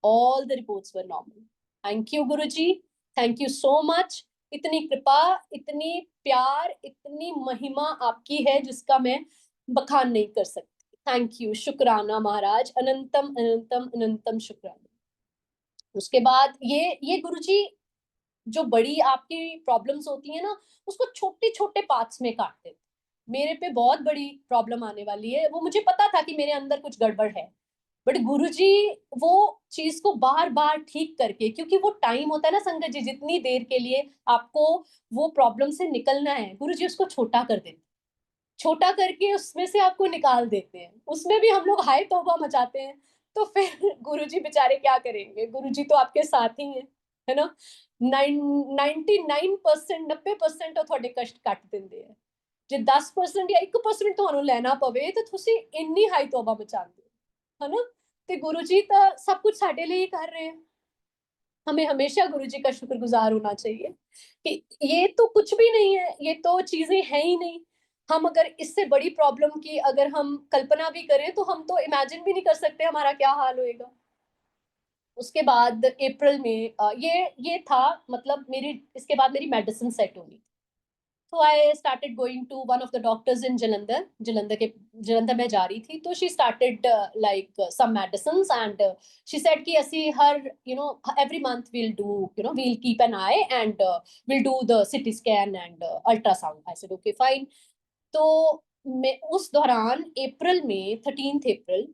All the reports were normal. Thank you Guruji, thank you so much. इतनी कृपा, इतनी प्यार, इतनी महिमा आपकी है जिसका मैं बखान नहीं कर सकती। थैंक यू, शुक्राना महाराज, अनंतम अनंतम अनंतम शुक्राना। उसके बाद ये गुरुजी जो बड़ी आपकी प्रॉब्लम्स होती है ना, उसको छोटे छोटे पार्ट्स में काट देते। मेरे पे बहुत बड़ी प्रॉब्लम आने वाली है, वो मुझे पता था कि मेरे अंदर कुछ गड़बड़ है, बट गुरुजी वो चीज को बार बार ठीक करके, क्योंकि वो टाइम होता है ना संगत जी, जितनी देर के लिए आपको वो प्रॉब्लम से निकलना है, गुरुजी उसको छोटा कर देते, छोटा करके उसमें से आपको निकाल देते हैं। उसमें भी हम लोग हाय तौबा मचाते हैं, तो फिर गुरुजी बेचारे क्या करेंगे, गुरुजी तो आपके साथ ही है ना। 99%, 90% तो ਤੁਹਾਡੇ कष्ट ਕੱਟ ਦਿੰਦੇ ਆ। ਜੇ 10% ਜਾਂ 1% ਤੁਹਾਨੂੰ ਲੈਣਾ ਪਵੇ ਤੇ ਤੁਸੀਂ ਇੰਨੀ ਹਾਈ ਤੌਬਾ ਮਚਾਉਂਦੇ ਹੋ, है ना। ਤੇ गुरु जी तो सब कुछ साडे लिए ही कर रहे हैं। हमें हमेशा गुरु जी का शुक्रगुजार होना चाहिए कि ये तो कुछ भी नहीं है, ये तो चीजें हैं ही नहीं। हम अगर इससे बड़ी प्रॉब्लम की अगर हम कल्पना भी करें तो हम तो इमेजिन भी नहीं कर सकते हमारा क्या हाल होएगा। उसके बाद अप्रैल में ये था, मतलब मेरी इसके बाद मेरी मेडिसिन सेट होगी। तो I started going to one of the doctors in Jalandhar में जा रही थी, तो she started like some medicines and she said कि ਅਸੀਂ हर every month we'll do, we'll keep an eye and we'll do the CT scan and ultrasound. I said okay fine. तो मैं उस दौरान अप्रैल में 13 अप्रैल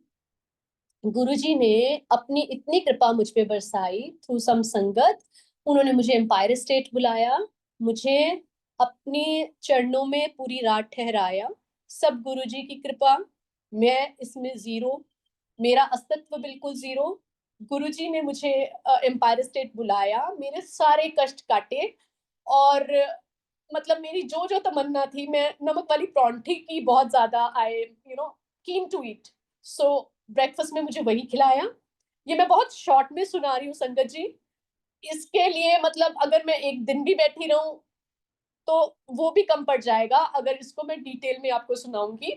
गुरुजी ने अपनी इतनी कृपा मुझ पे बरसाई थ्रू सम संगत। उन्होंने मुझे एम्पायर स्टेट बुलाया, मुझे अपने चरणों में पूरी रात ठहराया। सब गुरुजी की कृपा, मैं इसमें जीरो, मेरा अस्तित्व बिल्कुल जीरो। गुरुजी ने मुझे एम्पायर स्टेट बुलाया, मेरे सारे कष्ट काटे और मतलब मेरी जो जो तमन्ना थी, मैं नमक वाली परांठी की बहुत ज्यादा आई keen to eat. So breakfast में मुझे वही खिलाया। ये मैं बहुत शॉर्ट में सुना रही हूँ संगत जी, इसके लिए मतलब अगर मैं एक दिन भी बैठी रहूं तो वो भी कम पड़ जाएगा अगर इसको मैं डिटेल में आपको सुनाऊंगी।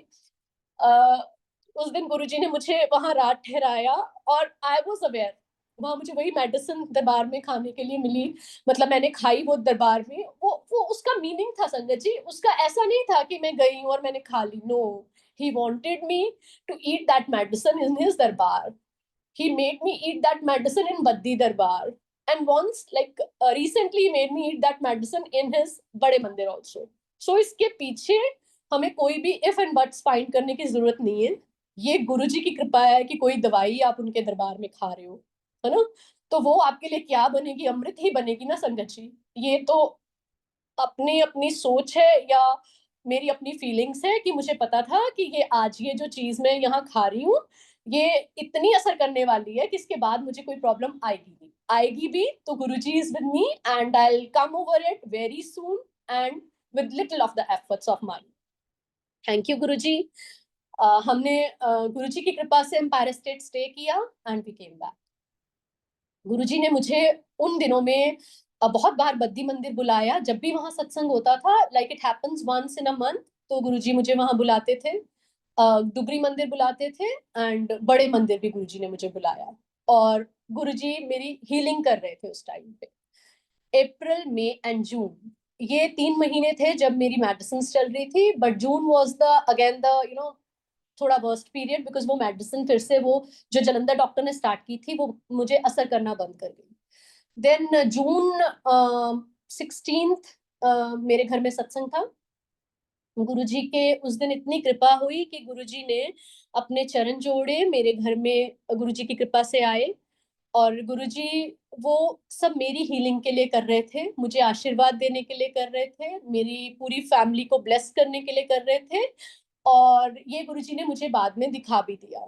उस दिन गुरुजी ने मुझे वहां रात ठहराया और आई वॉज अवेयर, वहां मुझे वही मेडिसिन दरबार में खाने के लिए मिली, मतलब मैंने खाई वो दरबार में, वो उसका मीनिंग था संगत जी, उसका ऐसा नहीं था कि मैं गई और मैंने खा ली, no, he wanted me to eat that medicine in his दरबार, he made me eat that medicine in Baddi Darbar, and once like recently he made me eat that medicine in his Bade Mandir also. So इसके पीछे हमें कोई भी if and buts find करने की जरूरत नहीं है, ये गुरुजी की कृपा है कि कोई दवाई आप उनके दरबार में खा रहे हो, है ना, तो वो आपके लिए क्या बनेगी, अमृत ही बनेगी ना संगत जी। ये तो अपनी अपनी सोच है या मेरी अपनी फीलिंग्स है कि मुझे पता था कि ये आज ये जो चीज मैं यहाँ खा रही हूँ ये इतनी असर करने वाली है कि इसके बाद मुझे कोई प्रॉब्लम आएगी भी तो Guruji is with me and I will come over it very soon and with little of the efforts of mine. Thank you Guruji. हमने गुरुजी की कृपा से एम्पायर स्टेट स्टे किया and we came back. Guruji ने मुझे उन दिनों में बहुत बार बद्दी मंदिर बुलाया, जब भी वहां सत्संग होता था, like it happens once in a month, तो गुरुजी मुझे वहां बुलाते थे, डुगरी मंदिर बुलाते थे एंड बड़े मंदिर भी गुरुजी ने मुझे बुलाया, और गुरुजी मेरी हीलिंग कर रहे थे उस टाइम पे। अप्रैल मई एंड जून ये 3 महीने थे जब मेरी मेडिसिन चल रही थी, but June was the again the थोड़ा वर्स्ट पीरियड, बिकॉज वो मेडिसिन फिर से वो जो जलंधर डॉक्टर ने स्टार्ट की थी वो मुझे असर करना बंद कर गई। देन जून 16th मेरे घर में सत्संग था। गुरुजी के उस दिन इतनी कृपा हुई कि गुरुजी ने अपने चरण जोड़े मेरे घर में, गुरुजी की कृपा से आए, और गुरुजी वो सब मेरी हीलिंग के लिए कर रहे थे, मुझे आशीर्वाद देने के लिए कर रहे थे, मेरी पूरी फैमिली को ब्लेस करने के लिए कर रहे थे, और ये गुरुजी ने मुझे बाद में दिखा भी दिया।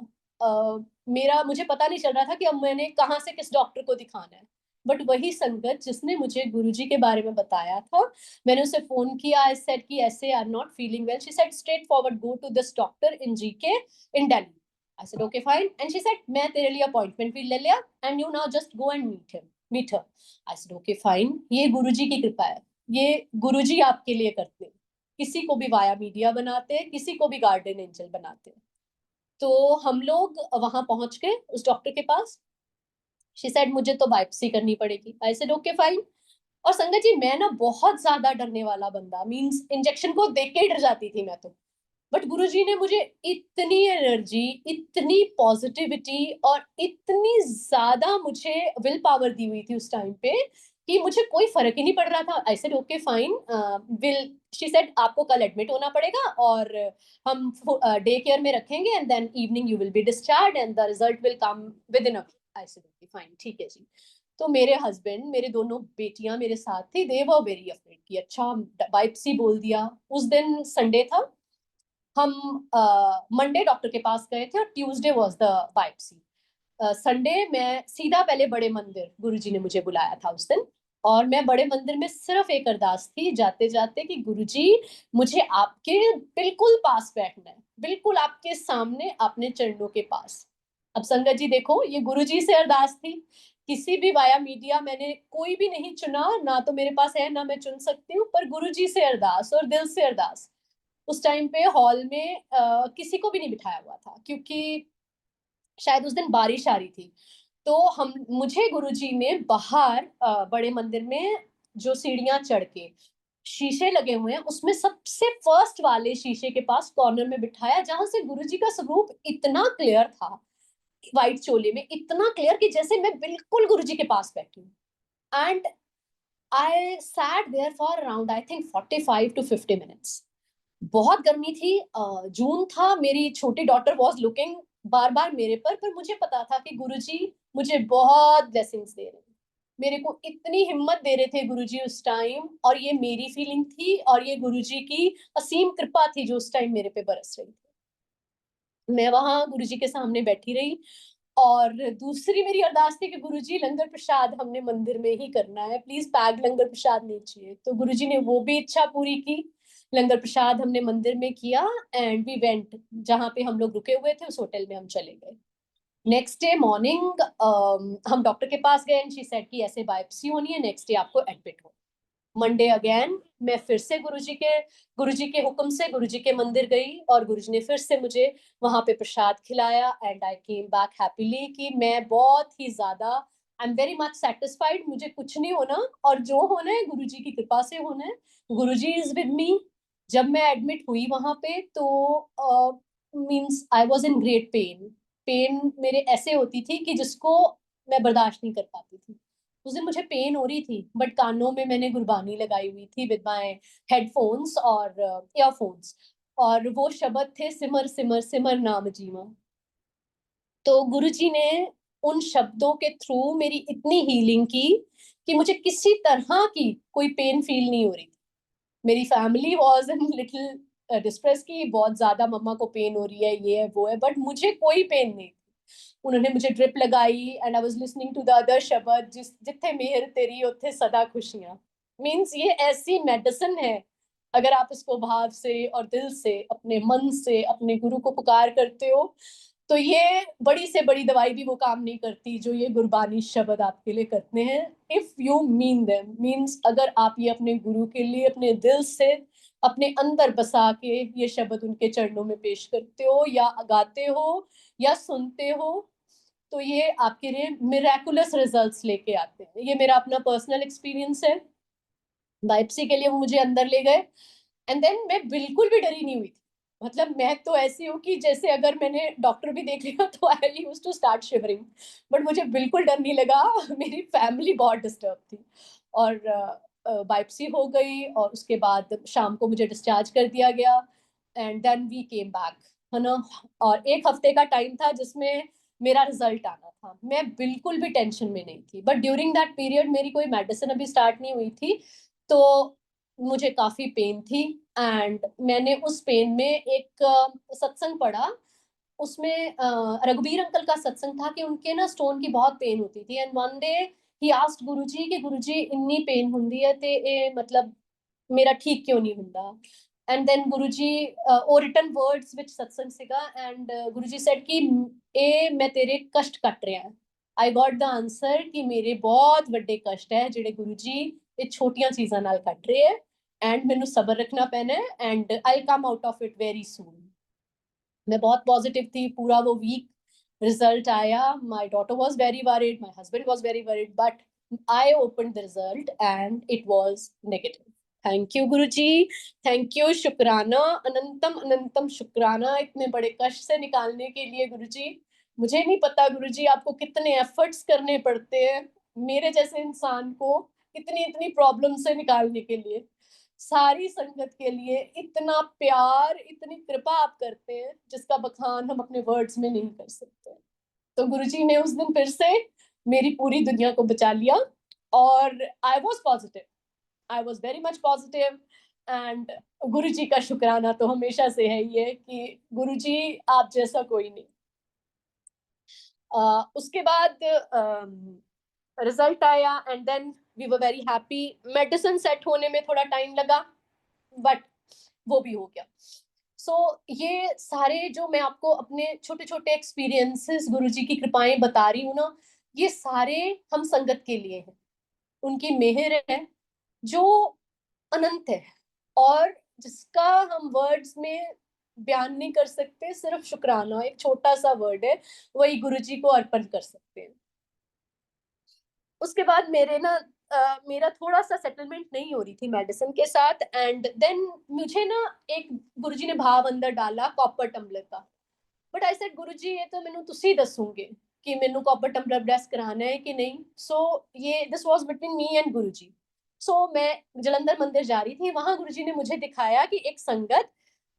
मेरा मुझे पता नहीं चल रहा था कि अब मैंने कहाँ से किस डॉक्टर को दिखाना है, बट वही संगत जिसने मुझे गुरुजी के बारे में बताया था, मैंने उसे फोन किया, आई सेड कि ऐसे I am not feeling well, she said straightforward go to this doctor in GK in Delhi. I said, okay, fine. And she said, मैं तेरे लिए अपॉइंटमेंट भी ले लिया and you now just go and meet her. I said, okay, fine. ये गुरुजी की कृपा है, ये गुरुजी आपके लिए करते हैं, किसी को भी वाया मीडिया बनाते हैं, किसी को भी गार्डन एंजल बनाते हैं। तो हम लोग वहां पहुंच गए उस डॉक्टर के पास। शी सेड मुझे तो बायोप्सी करनी पड़ेगी। आई सेड ओके फाइन। और संगत जी मैं ना बहुत ज्यादा डरने वाला बंदा, मींस इंजेक्शन को देख के ही डर जाती थी मैं तो, बट गुरुजी ने मुझे इतनी एनर्जी, इतनी पॉजिटिविटी और इतनी ज्यादा मुझे विल पावर दी हुई थी उस टाइम पे कि मुझे कोई फर्क ही नहीं पड़ रहा था। आई said okay fine, will she said आपको कल एडमिट होना पड़ेगा और हम डे केयर में रखेंगे and then evening you will be discharge and the result will come within a week. I said okay fine, ठीक है जी। तो मेरे हस्बैंड, मेरे दोनों बेटियां मेरे साथ थी, दे वर वेरी अफ्रेड कि अच्छा बायोप्सी बोल दिया। उस दिन संडे था, हम मंडे डॉक्टर के पास गए थे और Tuesday was the biopsy. Sunday मैं सीधा पहले बड़े मंदिर, गुरुजी ने मुझे बुलाया था उस दिन, और मैं बड़े मंदिर में सिर्फ एक अरदास थी जाते जाते कि गुरुजी मुझे आपके बिल्कुल पास बैठना है, बिल्कुल आपके सामने अपने चरणों के पास। अब संगत जी देखो, ये गुरुजी से अरदास थी, किसी भी वाया मीडिया मैंने कोई भी नहीं चुना, ना तो मेरे पास है ना मैं चुन सकती हूँ, पर गुरुजी से अरदास और दिल से अरदास। उस टाइम पे हॉल में किसी को भी नहीं बिठाया हुआ था क्योंकि शायद उस दिन बारिश आ रही थी। तो हम मुझे गुरुजी ने बाहर बड़े मंदिर में जो सीढ़ियां चढ़ के शीशे लगे हुए हैं उसमें सबसे फर्स्ट वाले शीशे के पास कॉर्नर में बिठाया, जहां से गुरुजी का स्वरूप इतना क्लियर था, व्हाइट चोले में इतना क्लियर कि जैसे मैं बिल्कुल गुरुजी के पास बैठी हूँ। And I sat there for around I think 45 to 50 minutes। बहुत गर्मी थी, जून था, मेरी छोटी डॉटर वॉज लुकिंग बार बार मेरे पर मुझे पता था कि गुरुजी मुझे बहुत ब्लेसिंग्स दे रहे हैं, मेरे को इतनी हिम्मत दे रहे थे गुरुजी उस टाइम, और ये मेरी फीलिंग थी और ये गुरुजी की असीम कृपा थी जो उस टाइम मेरे पे बरस रही थी। मैं वहां गुरुजी के सामने बैठी रही, और दूसरी मेरी अरदास थी कि गुरुजी लंगर प्रसाद हमने मंदिर में ही करना है, प्लीज पैक लंगर प्रसाद नहीं चाहिए। तो गुरुजी ने वो भी इच्छा पूरी की, लंगर प्रसाद हमने मंदिर में किया एंड वी वेंट, जहाँ पे हम लोग रुके हुए थे उस होटल में हम चले गए। नेक्स्ट डे मॉर्निंग हम डॉक्टर के पास गए एंड शी सेड कि ऐसे बायोप्सी होनी है, नेक्स्ट डे आपको एडमिट हो। मंडे अगेन मैं फिर से गुरुजी के हुक्म से गुरुजी के मंदिर गई और गुरुजी ने फिर से मुझे वहां पे प्रसाद खिलाया and I came back happily कि मैं बहुत ही ज्यादा I am very much satisfied, मुझे कुछ नहीं होना और जो होना है गुरुजी की कृपा से होना है, गुरुजी इज विद मी। जब मैं एडमिट हुई वहां पे तो means I was in great pain. Pain मेरे ऐसे होती थी कि जिसको मैं बर्दाश्त नहीं कर पाती थी। उस दिन मुझे पेन हो रही थी बट कानों में मैंने गुरबानी लगाई हुई थी विद माय हेडफोन्स और ईयरफोन्स, और वो शब्द थे सिमर सिमर सिमर नाम जीवा। तो गुरुजी ने उन शब्दों के थ्रू मेरी इतनी हीलिंग की कि मुझे किसी तरह की कोई पेन फील नहीं हो रही थी। मेरी family was in little distress की बहुत ज्यादा मम्मा को पेन हो रही है, ये है वो है, बट मुझे कोई पेन नहीं। उन्होंने मुझे ड्रिप लगाई and I was listening to the other शब्द, जिथे मेहर तेरी उथे सदा खुशियां। मींस ये ऐसी मेडिसिन है, अगर आप इसको भाव से और दिल से अपने मन से अपने गुरु को पुकार करते हो तो ये बड़ी से बड़ी दवाई भी वो काम नहीं करती जो ये गुरबानी शब्द आपके लिए करते हैं। If you mean them, means अगर आप ये अपने गुरु के लिए अपने दिल से अपने अंदर बसा के ये शब्द उनके चरणों में पेश करते हो या गाते हो या सुनते हो तो ये आपके लिए मिराकुलस रिजल्ट्स लेके आते हैं। ये मेरा अपना पर्सनल एक्सपीरियंस है। बाइप्सी के लिए वो मुझे अंदर ले गए एंड देन मैं बिल्कुल भी डरी नहीं हुई थी। मतलब मैं तो ऐसी हूँ कि जैसे अगर मैंने डॉक्टर भी देख लिया तो I used to start shivering, but मुझे बिल्कुल डर नहीं लगा। मेरी फैमिली बहुत डिस्टर्ब थी और बाइप्सी हो गई और उसके बाद शाम को मुझे डिस्चार्ज कर दिया गया and then we came back, है ना। और एक हफ्ते का टाइम था जिसमें मेरा रिजल्ट आना था। मैं बिल्कुल भी टेंशन में नहीं थी, बट ड्यूरिंग दैट पीरियड मेरी कोई मेडिसिन अभी स्टार्ट नहीं हुई थी तो मुझे काफी पेन थी एंड मैंने उस पेन में एक सत्संग पढ़ा। उसमें रघुबीर अंकल का सत्संग था कि उनके ना स्टोन की बहुत पेन होती थी and one day he asked Guruji कि गुरुजी इन्नी पेन ਹੁੰਦੀ है ते मतलब मेरा ठीक क्यों नहीं ਹੁੰਦਾ। एंड देन गुरुजी ਉਹ रिटन वर्ड्स ਵਿੱਚ सत्संग ਸੀਗਾ एंड गुरुजी सेड कि ਇਹ मैं तेरे कष्ट ਕੱਟ ਰਿਹਾ। आई गॉट द आंसर कि मेरे बहुत ਵੱਡੇ कष्ट है ਜਿਹੜੇ गुरुजी ਇਹ ਛੋਟੀਆਂ ਚੀਜ਼ਾਂ ਨਾਲ ਕੱਟ ਰਹੇ ਹੈ एंड ਮੈਨੂੰ सबर रखना पैना है and I come out of it very सून। मैं बहुत पॉजिटिव थी पूरा वो वीक। रिजल्ट आया, my daughter was very worried, my husband was very worried, but I opened the result and it was negative. Thank you Guruji, thank you, शुक्राना, अनंतम अनंतम शुक्राना इतने बड़े कष्ट से निकालने के लिए गुरुजी। मुझे नहीं पता गुरुजी आपको कितने एफर्ट्स करने पड़ते हैं मेरे जैसे इंसान को इतनी इतनी प्रॉब्लम से निकालने के लिए। सारी संगत के लिए इतना प्यार इतनी कृपा आप करते हैं जिसका बखान हम अपने वर्ड्स में नहीं कर सकते। तो गुरुजी ने उस दिन फिर से मेरी पूरी दुनिया को बचा लिया और I was positive, I was very much positive and Guruji का शुक्राना तो हमेशा से है ये कि गुरुजी आप जैसा कोई नहीं। उसके बाद रिजल्ट आया and then we were very happy. Medicine set होने में थोड़ा टाइम लगा बट वो भी हो गया। ये सारे जो मैं आपको अपने छोटे छोटे एक्सपीरियंसेस गुरुजी की कृपाएं बता रही हूँ ना, ये सारे हम संगत के लिए हैं। उनकी मेहर है जो अनंत है और जिसका हम वर्ड्स में बयान नहीं कर सकते। सिर्फ शुक्राना एक छोटा सा वर्ड है, वही गुरुजी को अर्पण कर सकते हैं। उसके बाद मेरा थोड़ा सा सेटलमेंट नहीं हो रही थी मेडिसिन के साथ एंड देन मुझे ना एक गुरुजी ने भाव अंदर डाला कॉपर टम्बलर का। बट आई सेड गुरुजी ये तो मैनू तुसी दसूंगे कि मैनू कॉपर टम्बलर ब्लेस कराना है कि नहीं। ये this was between me and Guruji. मैं जलंधर मंदिर जा रही थी, वहां गुरुजी ने मुझे दिखाया कि एक संगत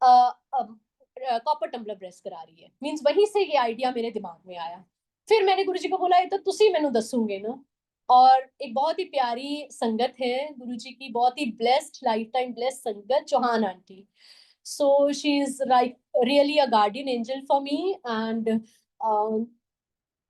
कॉपर टम्बलर ब्लेस करा रही है। मींस वहीं से ये आइडिया मेरे दिमाग में आया। फिर मैंने गुरुजी को बोला ये तो तुसी मैनू दसूंगे ना। और एक बहुत ही प्यारी संगत है गुरुजी की, बहुत ही blessed lifetime blessed sangat, Chauhan aunty. So she's like really a guardian angel for me and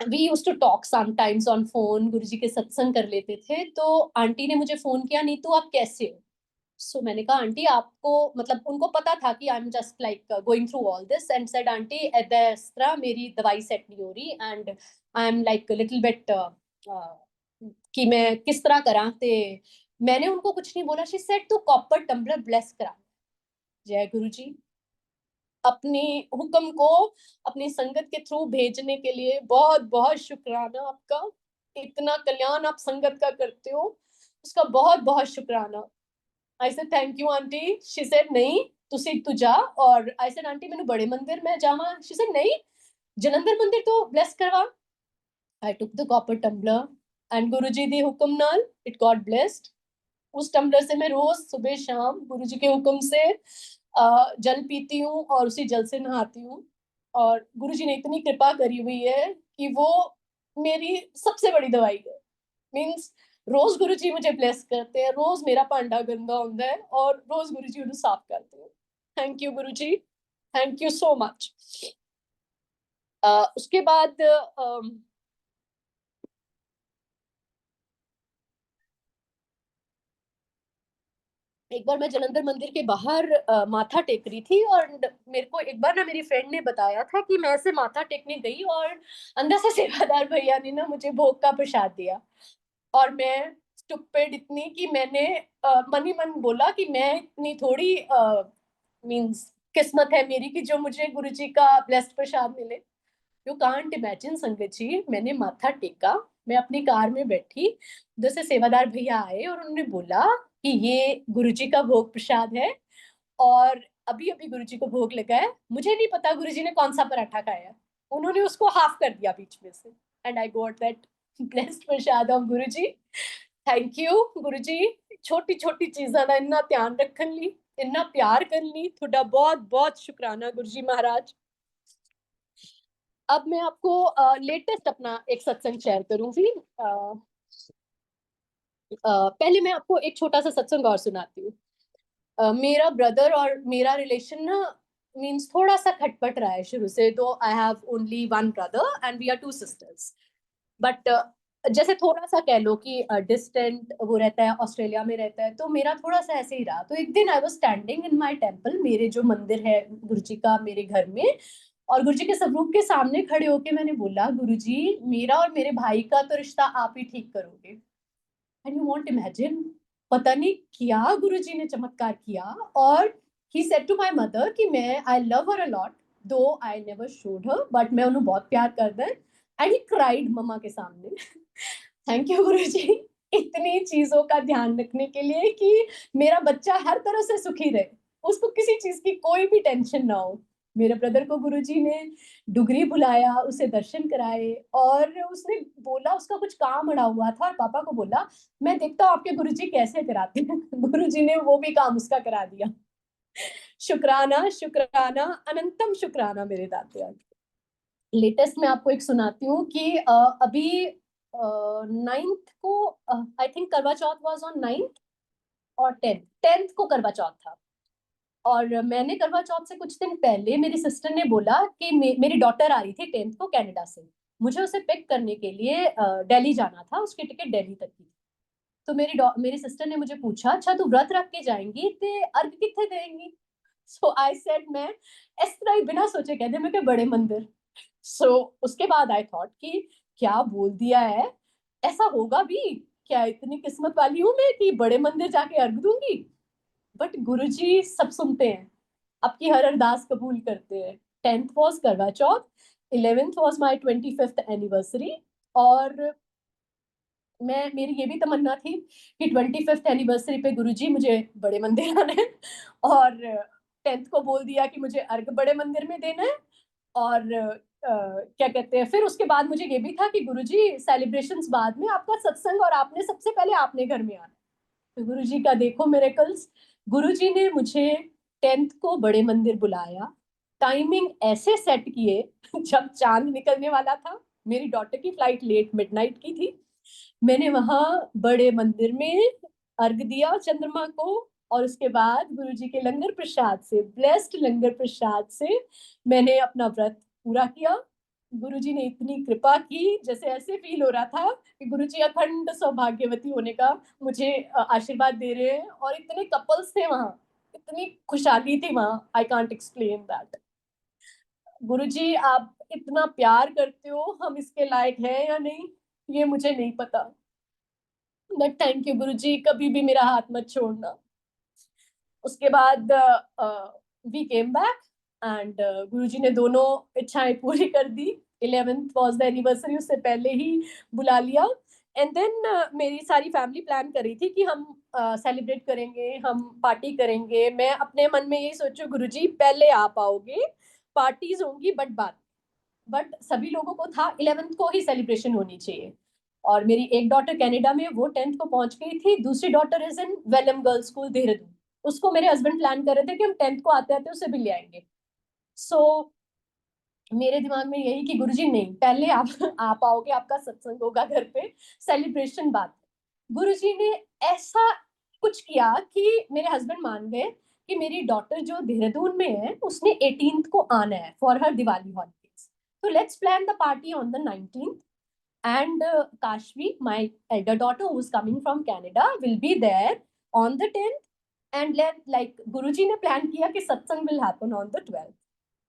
we used to talk sometimes on phone। गुरुजी के सत्संग कर लेते थे तो आंटी ने मुझे फोन किया, नीतू आप कैसे हो। मैंने कहा आंटी आपको, मतलब उनको पता था कि I am just like going through all this and said aunty इस तरह मेरी दवाई सेट नहीं हो रही and I am like little bit कि मैं किस तरह करा ते मैंने उनको कुछ नहीं बोला, शी सेड तू कॉपर टम्बलर ब्लेस करा। जय गुरु जी। अपनी हुक्म को अपनी संगत के थ्रू भेजने के लिए बहुत बहुत शुक्राना आपका। इतना कल्याण आप संगत का करते हो, उसका बहुत बहुत शुक्राना। आई said thank you aunty. She said नहीं तुसी तू जा। और आई सेड आंटी मैंने बड़े मंदिर में जावा। शी सेड नहीं जलंधर मंदिर तो ब्लेस करवा। I took the copper tumbler and Guruji दी हुक्म नाल इट गॉट ब्लेस्ड। उस टम्बलर से मैं रोज सुबह शाम गुरुजी के हुक्म से जल पीती हूँ और उसी जल से नहाती हूँ। और गुरुजी ने इतनी कृपा करी हुई है कि वो मेरी सबसे बड़ी दवाई है। मीन्स रोज गुरुजी मुझे ब्लेस करते हैं, रोज मेरा पांडा गंदा होता है और रोज गुरुजी उन्हें साफ करते हैं। Thank you Guruji, thank you so much. उसके बाद एक बार मैं जलंधर मंदिर के बाहर माथा टेक रही थी और मेरे को एक बार ना मेरी फ्रेंड ने बताया था कि मैं ऐसे माथा टेकने गई और अंदर से सेवादार भैया ने ना मुझे भोग का प्रसाद दिया। और मैं स्टुपिड इतनी कि मैंने मन ही मन बोला कि मैं इतनी थोड़ी मींस किस्मत है मेरी कि जो मुझे गुरुजी का ब्लेस्ड प्रसाद मिले। यू कांट इमेजिन संगत जी, मैंने माथा टेका, मैं अपनी कार में बैठी, उधर से सेवादार भैया आए और उन्होंने बोला कि ये गुरुजी का भोग प्रसाद है और अभी अभी गुरुजी को भोग लगा है। मुझे नहीं पता गुरुजी ने कौन सा पराठा खाया, उन्होंने उसको हाफ कर दिया बीच में से and I got that blessed prasad of Guruji. Thank you Guruji. छोटी छोटी चीजा का इन्ना ध्यान रखन ली, इन्ना प्यार करन ली थोड़ा बहुत बहुत शुक्राना गुरुजी महाराज। अब मैं आपको लेटेस्ट अपना एक सत्संग शेयर करूंगी। पहले मैं आपको एक छोटा सा सत्संग और सुनाती हूँ। मेरा ब्रदर और मेरा रिलेशन ना मीन्स थोड़ा सा खटपट रहा है शुरू से। तो I have only one brother and we are two sisters. But जैसे थोड़ा सा कह लो कि डिस्टेंट वो रहता है, ऑस्ट्रेलिया में रहता है, तो मेरा थोड़ा सा ऐसे ही रहा। तो एक दिन I was standing in my temple, मेरे जो मंदिर है गुरुजी का मेरे घर में, और गुरुजी के स्वरूप के सामने खड़े होके मैंने बोला गुरुजी मेरा और मेरे भाई का तो रिश्ता आप ही ठीक करोगे। एंड यू वॉन्ट इमेजिन, पता नहीं क्या गुरुजी ने चमत्कार किया। और he said to my mother कि मैं I love her a lot, though I never showed her, but मैं उन्हें बहुत प्यार करता है। एंड ही क्राइड मम्मा के सामने। थैंक यू गुरुजी, इतनी चीजों का ध्यान रखने के लिए कि मेरा बच्चा हर तरह से सुखी रहे, उसको किसी चीज की कोई भी टेंशन ना हो। मेरे ब्रदर को गुरुजी ने डुगरी बुलाया, उसे दर्शन कराए और उसने बोला उसका कुछ काम अड़ा हुआ था और पापा को बोला मैं देखता हूँ आपके गुरुजी कैसे कराते हैं। गुरुजी ने वो भी काम उसका करा दिया। शुक्राना शुक्राना अनंतम शुक्राना मेरे दाते। लेटेस्ट मैं आपको एक सुनाती हूँ कि अभी 9th को आई थिंक करवा चौथ वाज ऑन 9th और 10th को करवा चौथ था। और मैंने करवा चौथ से कुछ दिन पहले मेरी सिस्टर ने बोला कि मेरी डॉटर आ रही थी 10th को कनाडा से, मुझे उसे पिक करने के लिए दिल्ली जाना था, उसकी टिकट दिल्ली तक की थी। तो मेरी सिस्टर ने मुझे पूछा अच्छा तू व्रत रख के जाएंगी ते अर्घ किथे देंगी। सो आई सेड मैं इस तरह ही बिना सोचे कह दिया मैं क्या बड़े मंदिर। सो उसके बाद आई थॉट कि क्या बोल दिया है, ऐसा होगा भी क्या, इतनी किस्मत वाली हूं मैं कि बड़े मंदिर जाके अर्घ दूंगी। बट गुरुजी सब सुनते हैं, आपकी हर अरदास कबूल करते हैं। 10th वॉज करवा चौथ, 11th was my 25th anniversary. और मैं मेरी ये भी तमन्ना थी कि 25th एनिवर्सरी पे गुरुजी मुझे बड़े मंदिर आना है। और 10th को बोल दिया कि मुझे अर्घ बड़े मंदिर में देना है। और क्या कहते हैं फिर उसके बाद मुझे ये भी था कि गुरुजी सेलिब्रेशंस बाद में, आपका सत्संग और आपने सबसे पहले आपने घर में आना। तो गुरुजी का देखो मिरेकल्स, गुरुजी ने मुझे 10th को बड़े मंदिर बुलाया, टाइमिंग ऐसे सेट किए जब चांद निकलने वाला था, मेरी डॉटर की फ्लाइट लेट मिडनाइट की थी, मैंने वहां बड़े मंदिर में अर्घ दिया चंद्रमा को। और उसके बाद गुरुजी के लंगर प्रसाद से, ब्लेस्ड लंगर प्रसाद से मैंने अपना व्रत पूरा किया। गुरुजी ने इतनी कृपा की, जैसे ऐसे फील हो रहा था कि गुरुजी अखंड सौभाग्यवती होने का मुझे आशीर्वाद दे रहे हैं। और इतने कपल्स थे वहां, इतनी खुशहाली थी वहां, आई कांट एक्सप्लेन दैट। गुरुजी आप इतना प्यार करते हो, हम इसके लायक हैं या नहीं ये मुझे नहीं पता। बट थैंक यू गुरुजी, कभी भी मेरा हाथ मत छोड़ना। उसके बाद वी केम बैक एंड गुरुजी ने दोनों इच्छाएं पूरी कर दी। 11th वाज द एनिवर्सरी, उससे पहले ही बुला लिया। एंड देन मेरी सारी फैमिली प्लान कर रही थी कि हम सेलिब्रेट करेंगे, हम पार्टी करेंगे। मैं अपने मन में यही सोचू, गुरुजी पहले आप आओगे, पार्टीज होंगी बट सभी लोगों को था 11th को ही सेलिब्रेशन होनी चाहिए। और मेरी एक डॉटर कनाडा में, वो 10th को पहुंच गई थी। दूसरी daughter is in Welham girls school Dehradun. उसको मेरे हस्बैंड प्लान कर रहे थे कि हम 10th को आते आते उसे भी ले आएंगे। सो मेरे दिमाग में यही कि गुरुजी नहीं, पहले आप आओगे, आपका सत्संग होगा घर पे, सेलिब्रेशन बाद। गुरुजी ने ऐसा कुछ किया कि मेरे हस्बैंड मान गए कि मेरी डॉटर जो देहरादून में है उसने 18th को आना है फॉर हर दिवाली हॉलीडेज। तो let's plan the party on the 19th and Kashvi, my elder daughter who's coming from Canada, will be there on the 10th, and like Guruji ने प्लान किया कि सत्संग will happen on the 12th।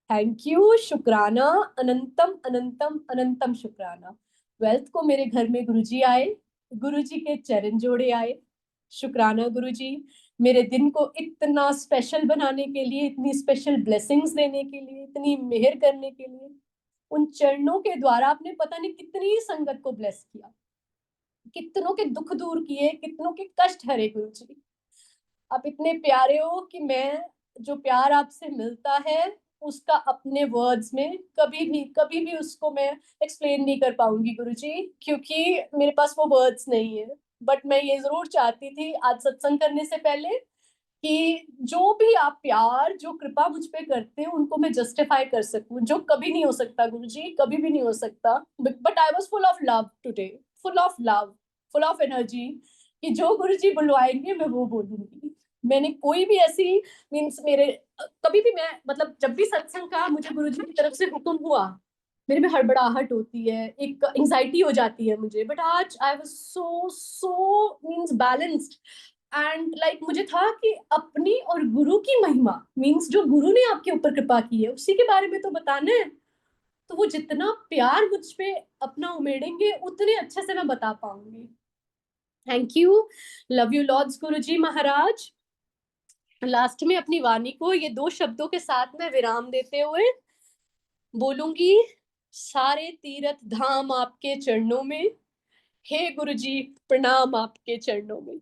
Thank you, शुक्राना, अनंतम अनंतम अनंतम शुक्राना। 12th को मेरे घर में गुरुजी आए, गुरुजी के चरण जोड़े आए। शुक्राना गुरुजी, मेरे दिन को इतना स्पेशल बनाने के लिए, इतनी स्पेशल ब्लेसिंग्स देने के लिए, इतनी मेहर करने के लिए। उन चरणों के द्वारा आपने पता नहीं कितनी संगत को ब्लेस किया, कितनों के दुख दूर किए, कितनों के कष्ट हरे गुरुजी। आप इतने प्यारे हो कि मैं, जो प्यार आपसे मिलता है उसका अपने वर्ड्स में कभी भी उसको मैं एक्सप्लेन नहीं कर पाऊंगी गुरुजी, क्योंकि मेरे पास वो वर्ड्स नहीं है। बट मैं ये जरूर चाहती थी आज सत्संग करने से पहले कि जो भी आप प्यार, जो कृपा मुझ पे करते हैं, उनको मैं जस्टिफाई कर सकूं, जो कभी नहीं हो सकता गुरुजी, कभी भी नहीं हो सकता। But I was full of love today, full of love, full of energy, कि जो गुरुजी बुलवाएंगे मैं वो बोलूंगी। मैंने कोई भी ऐसी, मीन्स मेरे कभी भी मैं, मतलब जब भी सत्संग का मुझे गुरुजी की तरफ से हुक्म हुआ, मेरे में हड़बड़ाहट होती है, एक एंजाइटी हो जाती है मुझे। बट आज I was so so means balanced and like मुझे था कि अपनी और गुरु की महिमा, मीन्स जो गुरु ने आपके ऊपर कृपा की है उसी के बारे में तो बताना है। तो वो जितना प्यार मुझ पे अपना उमेड़ेंगे उतने अच्छे से मैं बता पाऊंगी। Thank you, love you lords Guru ji Maharaj. Last में अपनी वाणी को ये दो शब्दों के साथ में विराम देते हुए बोलूंगी, सारे तीर्थ धाम आपके चरणों में, हे गुरु जी प्रणाम आपके चरणों में।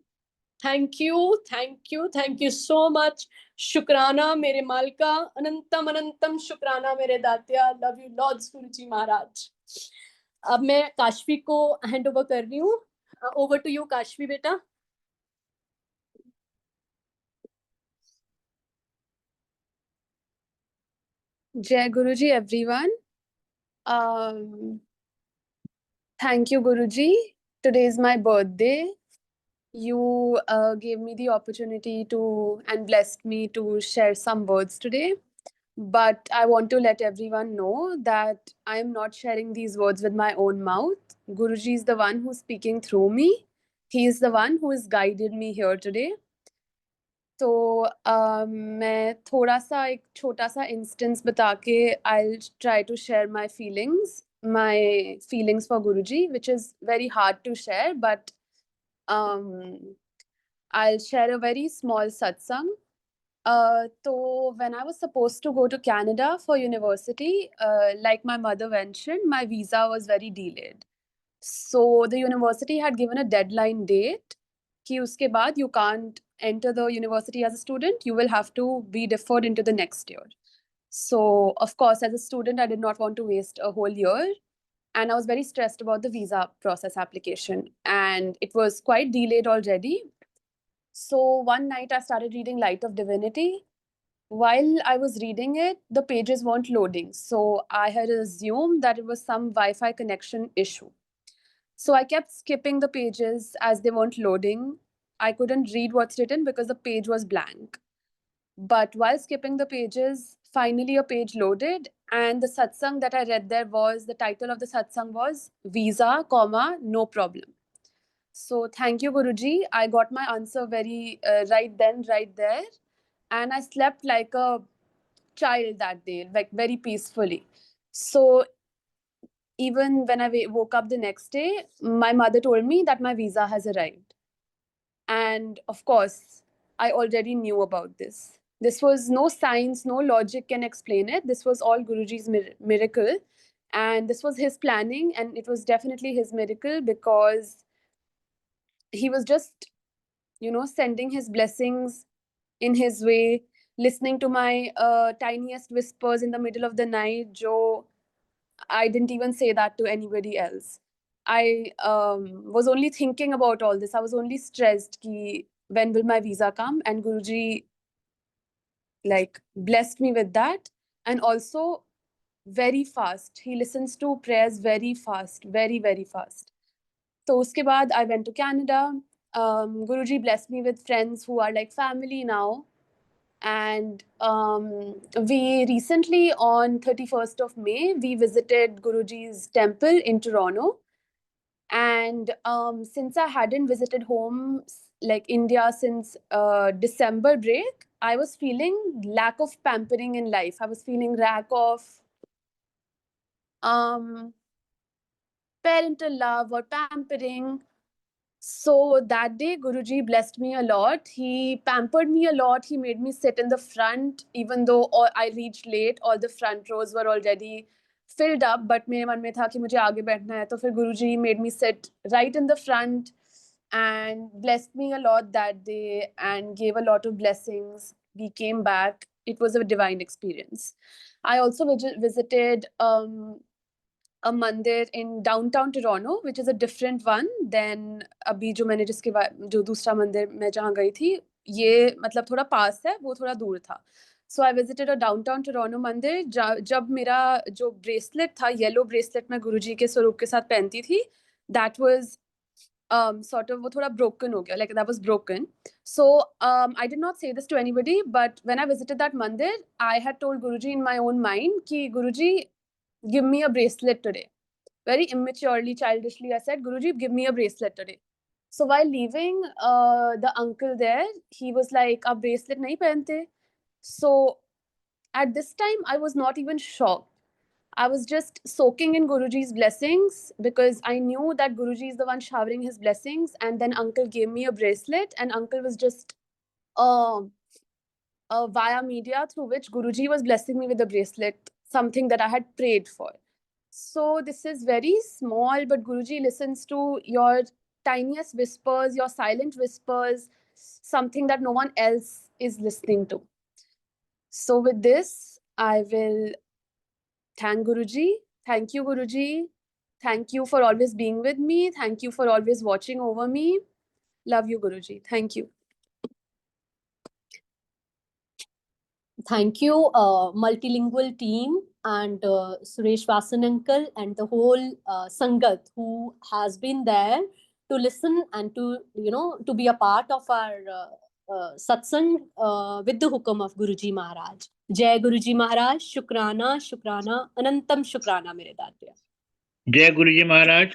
Thank you, thank you, thank you so much. शुक्राना मेरे मालका, अनंतम अनंतम शुक्राना मेरे दात्या। Love you lords Guru ji महाराज। अब मैं काशवी को हैंड ओवर कर रही हूँ। ओवर टू यू काशवी बेटा। Jai Guruji, everyone. Um, Thank you, Guruji. Today is my birthday. You gave me the opportunity to and blessed me to share some words today. But I want to let everyone know that I am not sharing these words with my own mouth. Guruji is the one who's speaking through me. He is the one who has guided me here today. तो मैं थोड़ा सा एक छोटा सा instance बता के I try to share my feelings for Guruji which is very hard to share but I'll share a very small satsang. So when I was supposed to go to Canada for university, like my mother mentioned, my visa was very delayed. So the university had given a deadline date कि उसके बाद you can't enter the university as a student, you will have to be deferred into the next year. So of course, as a student, I did not want to waste a whole year. And I was very stressed about the visa process application. And it was quite delayed already. So one night I started reading Light of Divinity. While I was reading it, the pages weren't loading. So I had assumed that it was some Wi-Fi connection issue. So I kept skipping the pages as they weren't loading. I couldn't read what's written because the page was blank. But while skipping the pages, finally a page loaded, and the satsang that I read there was, the title of the satsang was Visa, comma, no problem. So thank you, Guruji. I got my answer very right then, right there. And I slept like a child that day, like very peacefully. So even when I woke up the next day, my mother told me that my visa has arrived. And of course, I already knew about this. This was no science, no logic can explain it. This was all Guruji's miracle. And this was his planning, and it was definitely his miracle, because he was just, sending his blessings in his way, listening to my tiniest whispers in the middle of the night. Jo, I didn't even say that to anybody else. I was only thinking about all this. I was only stressed ki when will my visa come, and Guruji blessed me with that. And also very fast. He listens to prayers very fast, very, very fast. So uske baad I went to Canada. Guruji blessed me with friends who are like family now. And we recently, on 31st of May, we visited Guruji's temple in Toronto. And since I hadn't visited home, like India, since December break, I was feeling lack of pampering in life. I was feeling lack of parental love or pampering. So that day, Guruji blessed me a lot. He pampered me a lot. He made me sit in the front, even though I reached late. All the front rows were already filled up. But मेरे मन में था कि मुझे आगे बैठना है. तो फिर Guruji made me sit right in the front and blessed me a lot that day and gave a lot of blessings. We came back. It was a divine experience. I also visited a mandir in downtown Toronto, which is a different one than अभी जो मैंने जो दूसरा मंदिर मैं जहाँ गई थी, ये मतलब थोड़ा पास है, वो थोड़ा दूर था. So I visited a downtown Toronto मंदिर. जब मेरा जो ब्रेसलेट था, येलो ब्रेसलेट मैं गुरुजी के स्वरूप के साथ पहनती थी, that was sort of वो थोड़ा broken हो गया, like that was broken. So I did not say this to anybody, but when I visited that mandir, I had told Guruji in my own mind कि Guruji, give me a bracelet today. Very immaturely, childishly, I said, Guruji, give me a bracelet today. So while leaving, the uncle there, he was like, "Aap bracelet nahi pehante." So at this time, I was not even shocked. I was just soaking in Guruji's blessings, because I knew that Guruji is the one showering his blessings. And then uncle gave me a bracelet, and uncle was just via media through which Guruji was blessing me with the bracelet, something that I had prayed for. So this is very small, but Guruji listens to your tiniest whispers, your silent whispers, something that no one else is listening to. So with this, I will thank Guruji. Thank you, Guruji. Thank you for always being with me. Thank you for always watching over me. Love you, Guruji. Thank you. Thank you, multilingual team, and Suresh Vasan uncle and the whole Sangat who has been there to listen and to be a part of our satsang with the hukum of Guruji Maharaj. Jai Guruji Maharaj, Shukrana, Shukrana, Anantam Shukrana, mere Datia. जय गुरुजी महाराज,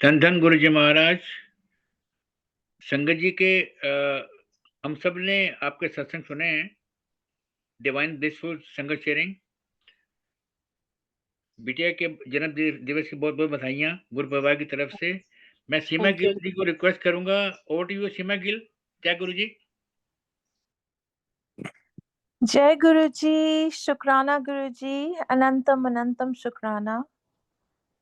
धन धन गुरुजी महाराज. संगत जी के हम सब ने आपके सत्संग सुने हैं. डिवाइन ब्लिसफुल संगत शेयरिंग. बिटिया के जन्म दिवस की बहुत बहुत बधाइयां गुरु बाबा की तरफ से. मैं सीमा गिल जी को रिक्वेस्ट करूंगा. ओवर टू यू सीमा गिल. जय गुरुजी. जय गुरुजी, शुक्राना गुरुजी, अनंतम अनंतम शुक्राना.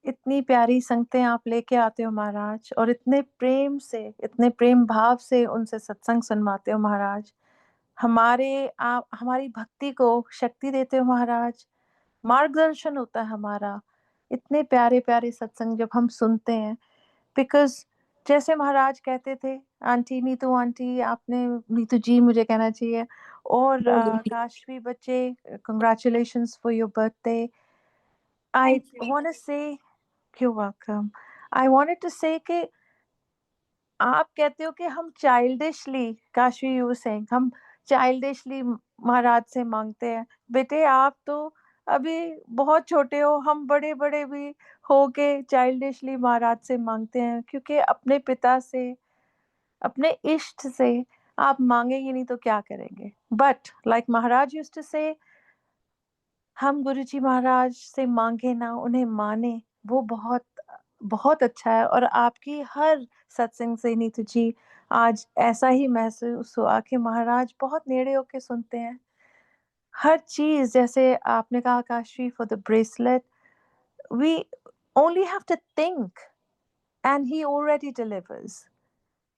इतनी प्यारी संगतें आप लेके आते हो महाराज, और इतने प्रेम से, इतने प्रेम भाव से उनसे सत्संग सुनवाते हो महाराज. हमारी भक्ति को शक्ति देते हो महाराज. मार्गदर्शन होता है हमारा. इतने प्यारे प्यारे सत्संग जब हम सुनते हैं, बिकॉज जैसे महाराज कहते थे, आंटी नीतू आंटी, आपने नीतू जी मुझे कहना चाहिए, और काशवी बच्चे, congratulations for your birthday. I want to say, you're welcome. I wanted to say कि आप कहते हो कि हम चाइल्डिशली, काशवी यू सेइंग, हम चाइल्डिशली महाराज से मांगते हैं. बेटे आप तो अभी बहुत छोटे हो, हम बड़े बड़े भी हो के चाइल्डिशली महाराज से मांगते हैं, क्योंकि अपने पिता से, अपने इष्ट से आप मांगेंगे नहीं तो क्या करेंगे. But like Maharaj used to say, हम गुरुजी महाराज से मांगे ना, उन्हें माने, वो बहुत बहुत अच्छा है। और आपकी हर सत्संग से नीतू जी आज ऐसा ही महसूस हुआ कि महाराज बहुत नेड़े होके सुनते हैं हर चीज। जैसे आपने कहा Kashi for the bracelet, we only have to think and he already delivers.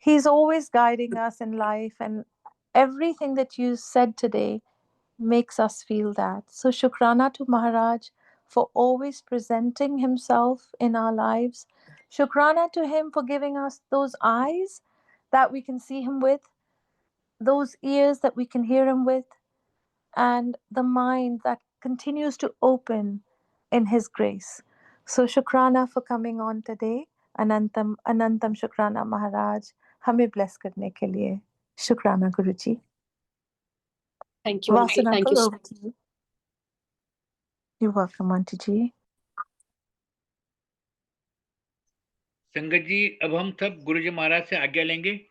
He's always guiding us in life, and everything that you said today makes us feel that. So Shukrana to Maharaj for always presenting himself in our lives. Shukrana to him for giving us those eyes that we can see him with, those ears that we can hear him with, and the mind that continues to open in his grace. So Shukrana for coming on today. Anantam Anantam Shukrana Maharaj, हमें bless करने के लिए। Shukrana Guruji. Thank you, Aunty. Vasan Thank uncle, you. over to you. You're welcome, Auntie Ji. संगत जी, अब हम सब गुरुजी महाराज से आज्ञा लेंगे।